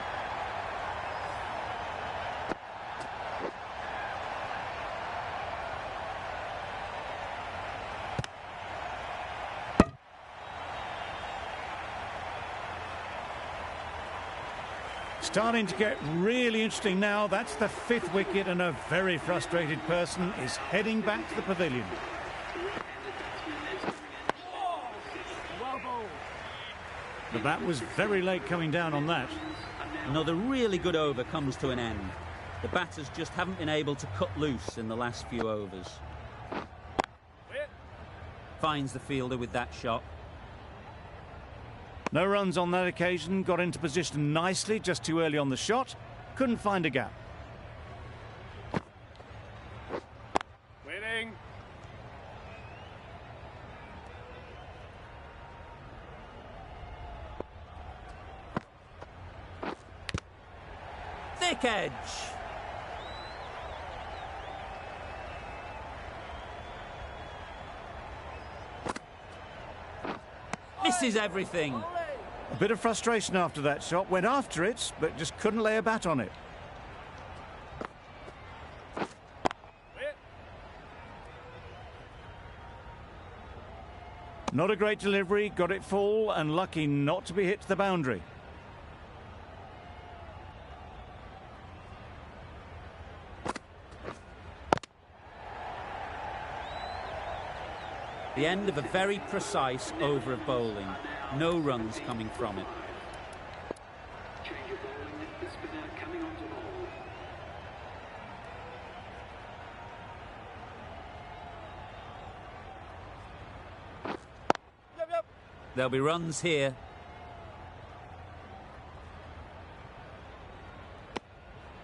Starting to get really interesting now. That's the fifth wicket, and a very frustrated person is heading back to the pavilion. The bat was very late coming down on that. Another really good over comes to an end. The batters just haven't been able to cut loose in the last few overs. Finds the fielder with that shot. No runs on that occasion. Got into position nicely, just too early on the shot. Couldn't find a gap. Waiting. Thick edge. Misses everything. A bit of frustration after that shot. Went after it, but just couldn't lay a bat on it. Not a great delivery. Got it full and lucky not to be hit to the boundary. The end of a very precise over of bowling. No runs coming from it. Yep. There'll be runs here.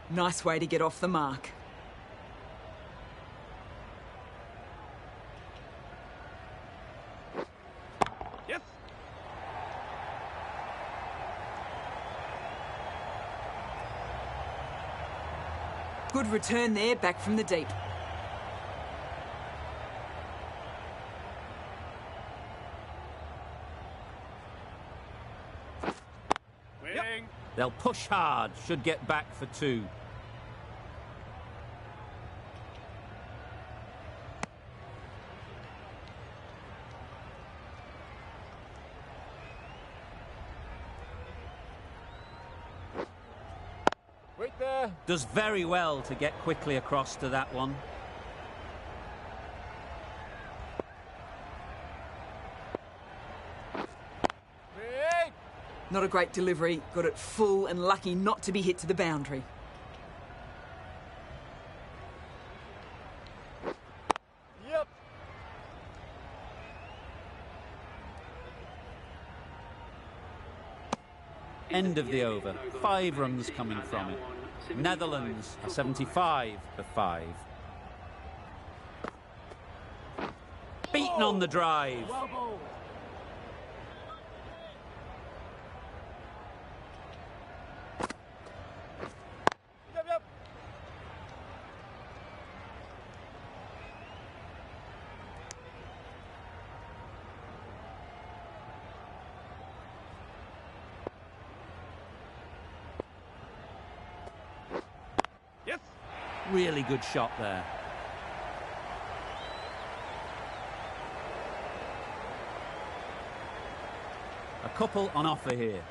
Nice way to get off the mark. Good return there, back from the deep. Waiting. They'll push hard, should get back for 2. Wait there. Does very well to get quickly across to that one. Wait. Not a great delivery, got it full and lucky not to be hit to the boundary. Yep. End of the over. 5 runs coming from it. Netherlands are 75 for 5. Beaten on the drive. Yep, yep. Yes. Really good shot there. A couple on offer here.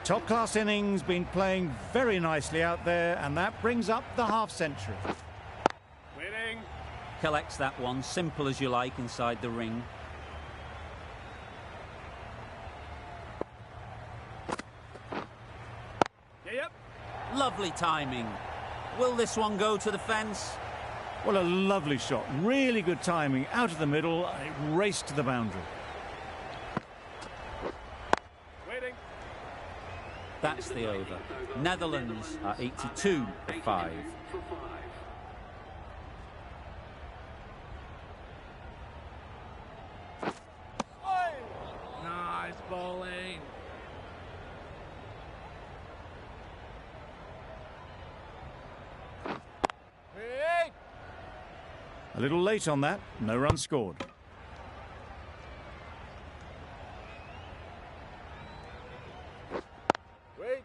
Top-class innings, been playing very nicely out there, and that brings up the half-century. Waiting. Collects that one, simple as you like, inside the ring. Yep. Lovely timing. Will this one go to the fence? Well, a lovely shot. Really good timing. Out of the middle, and it raced to the boundary. Waiting. That's the over. Netherlands are 82 for 5. Nice bowling. Wait. A little late on that. No run scored. Wait.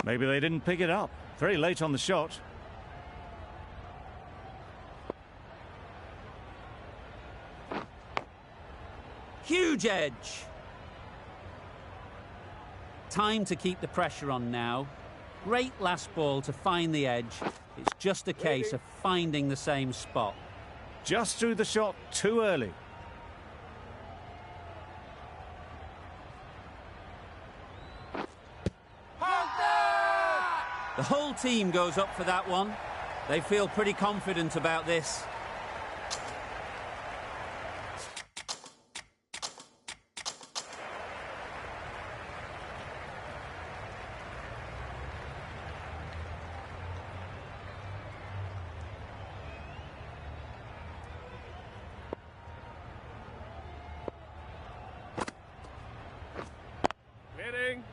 Maybe they didn't pick it up. Very late on the shot. Huge edge. Time to keep the pressure on now. Great last ball to find the edge. It's just a case of finding the same spot. Just threw the shot too early. The whole team goes up for that one. They feel pretty confident about this. Waiting.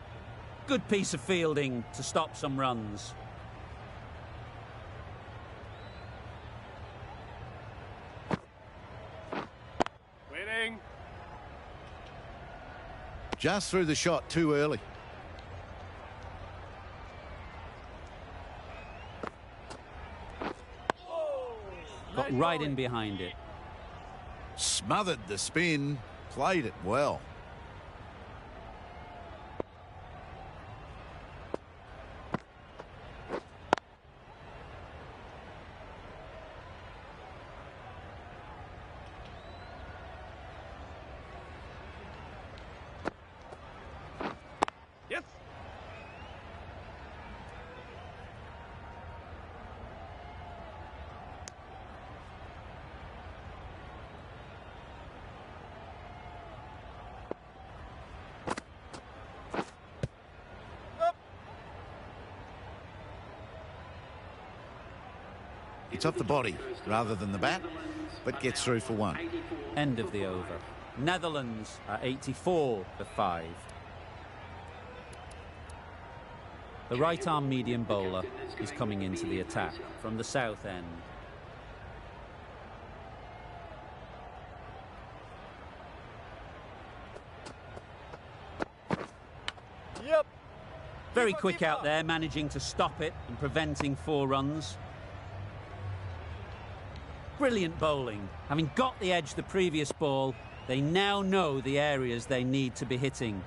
Good piece of fielding to stop some runs. Waiting. Just threw the shot too early. Got right in behind it. Smothered the spin. Played it well. Yes. It's off the body rather than the bat, but gets through for 1. End of the over. Netherlands are 84 for 5. The right-arm medium bowler is coming into the attack from the south end. Yep. Very quick out there, managing to stop it and preventing 4 runs. Brilliant bowling. Having got the edge the previous ball, they now know the areas they need to be hitting.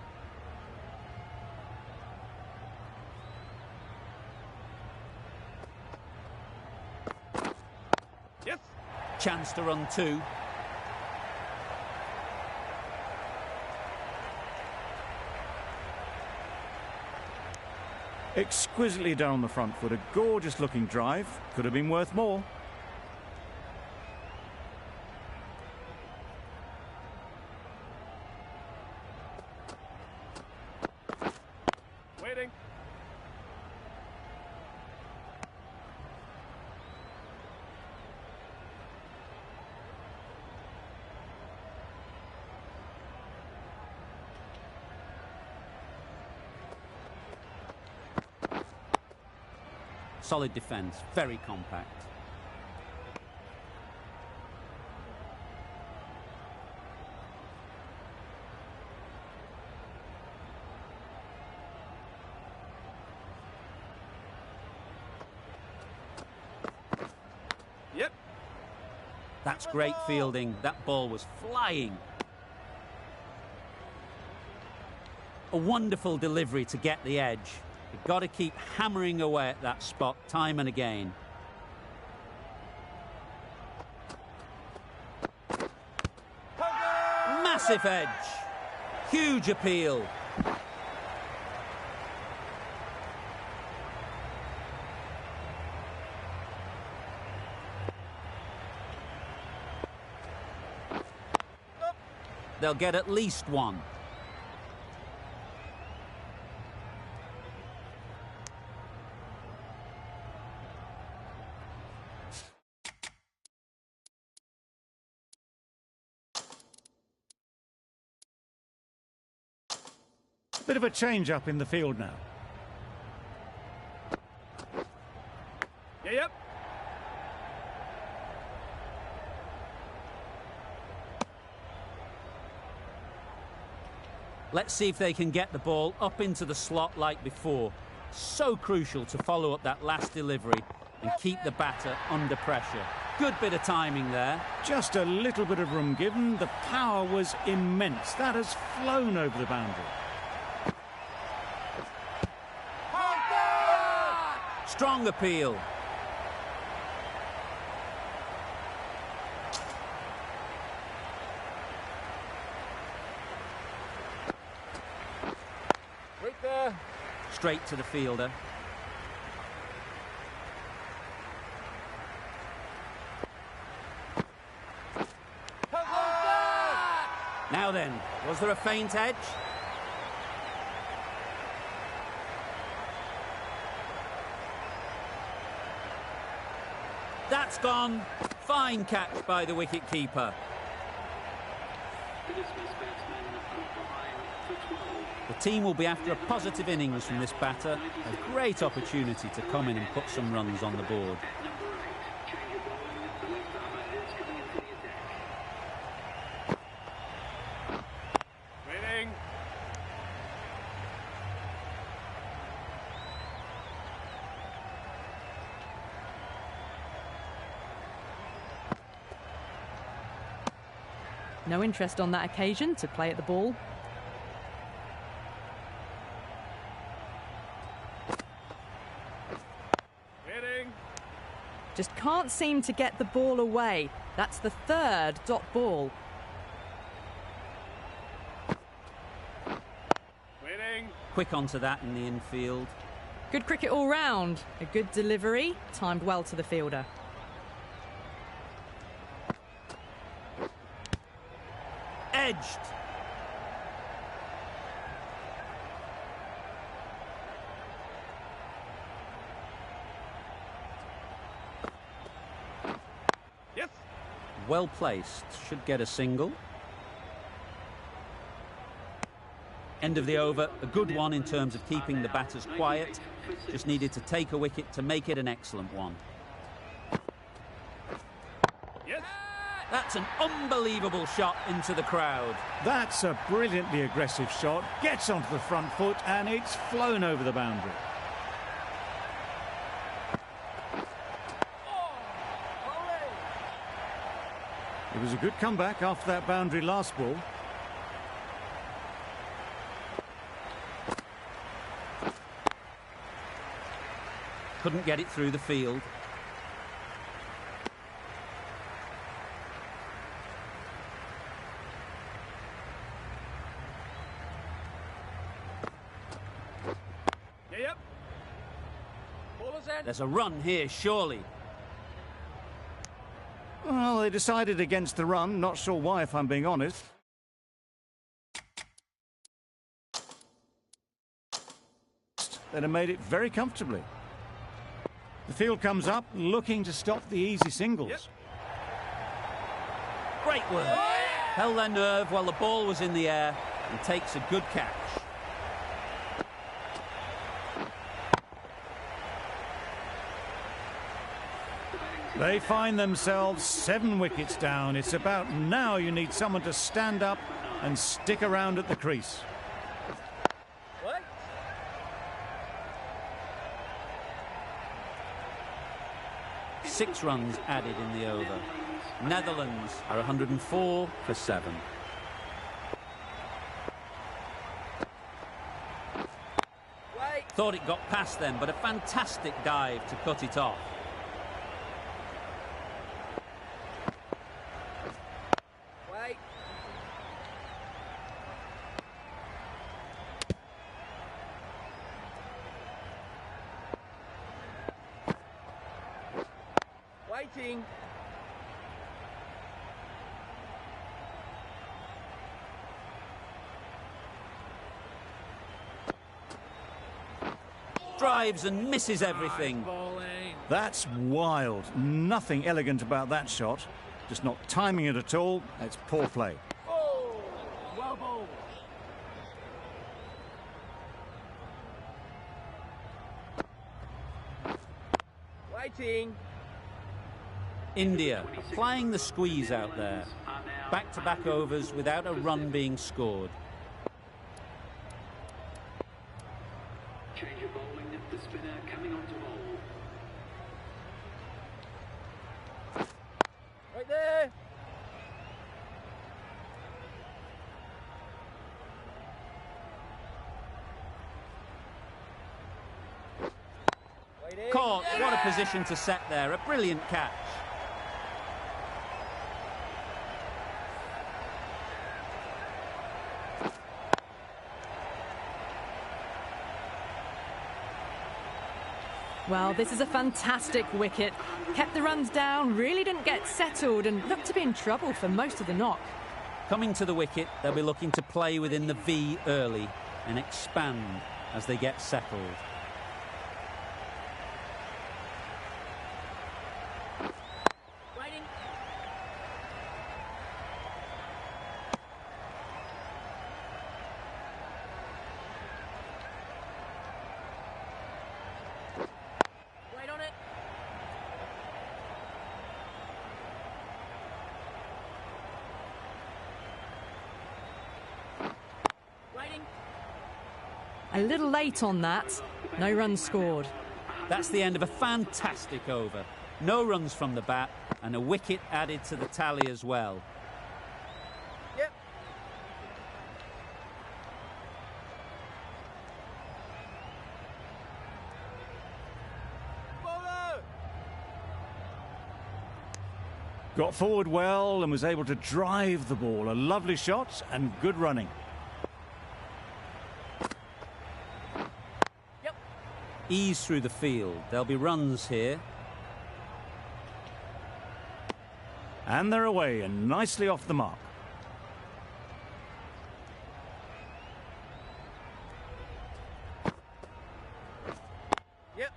Yes. Chance to run 2. Exquisitely done on the front foot. A gorgeous looking drive. Could have been worth more. Waiting. Solid defence, very compact. Yep. That's great fielding. That ball was flying. A wonderful delivery to get the edge. You've got to keep hammering away at that spot time and again. Massive edge. Huge appeal. They'll get at least 1. Bit of a change up in the field now. Yeah, yep. Let's see if they can get the ball up into the slot like before. So crucial to follow up that last delivery and keep the batter under pressure. Good bit of timing there. Just a little bit of room given. The power was immense. That has flown over the boundary. Strong appeal. Right there. Straight to the fielder. Now then, was there a feint edge? That's gone. Fine catch by the wicket-keeper. The team will be after a positive innings from this batter. A great opportunity to come in and put some runs on the board. Waiting. No interest on that occasion to play at the ball. Waiting. Just can't seem to get the ball away. That's the 3rd dot ball. Waiting. Quick onto that in the infield. Good cricket all round. A good delivery, timed well to the fielder. Edged. Yes. Well placed. Should get a single. End of the over, a good one in terms of keeping the batters quiet. Just needed to take a wicket to make it an excellent one. Yes. That's an unbelievable shot into the crowd. That's a brilliantly aggressive shot. Gets onto the front foot and it's flown over the boundary. It was a good comeback after that boundary last ball. Couldn't get it through the field. Yep. Ballers in. There's a run here, surely. Well, they decided against the run. Not sure why, if I'm being honest. They'd have made it very comfortably. The field comes up, looking to stop the easy singles. Yep. Great work. Held their nerve while the ball was in the air and takes a good catch. They find themselves 7 wickets down. It's about now you need someone to stand up and stick around at the crease. What? Six runs added in the over. Netherlands are 104 for 7. Wait. Thought it got past them, but a fantastic dive to cut it off. Wait. Waiting. Drives and misses everything. Bowling. That's wild. Nothing elegant about that shot. Just not timing it at all. It's poor play. Oh, well bowled. Waiting. India applying the squeeze out there. Back-to-back overs without a run being scored. Change of bowling, the spinner coming on to bowl. Right there. Waiting. Caught. What a position to set there. A brilliant catch. Well, this is a fantastic wicket. Kept the runs down, really didn't get settled and looked to be in trouble for most of the knock. Coming to the wicket, they'll be looking to play within the V early and expand as they get settled. Waiting. Wait on it. Waiting. A little late on that. No runs scored. That's the end of a fantastic over. No runs from the bat and a wicket added to the tally as well. Yep. Bowler. Got forward well and was able to drive the ball. A lovely shot and good running. Yep. Ease through the field. There'll be runs here. And they're away and nicely off the mark. Yep.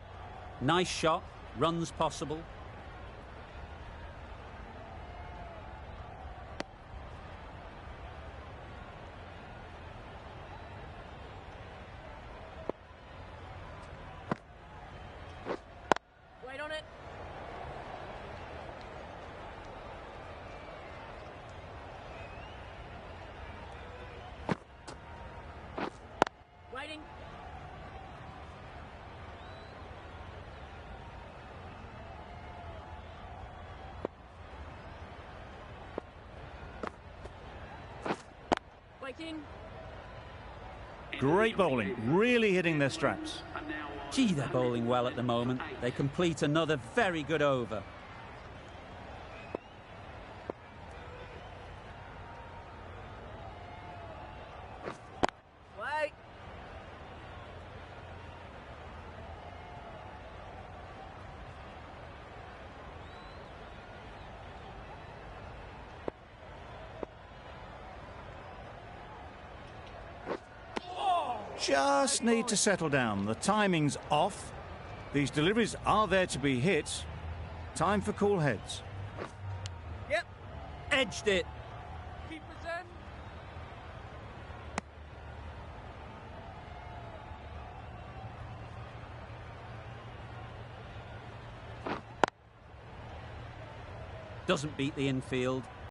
Nice shot. Runs possible. Striking. Great bowling, really hitting their straps. Gee, they're bowling well at the moment. They complete another very good over. Wait. Just need to settle down. The timing's off. These deliveries are there to be hit. Time for cool heads. Yep. Edged it. Keep us in. Doesn't beat the infield.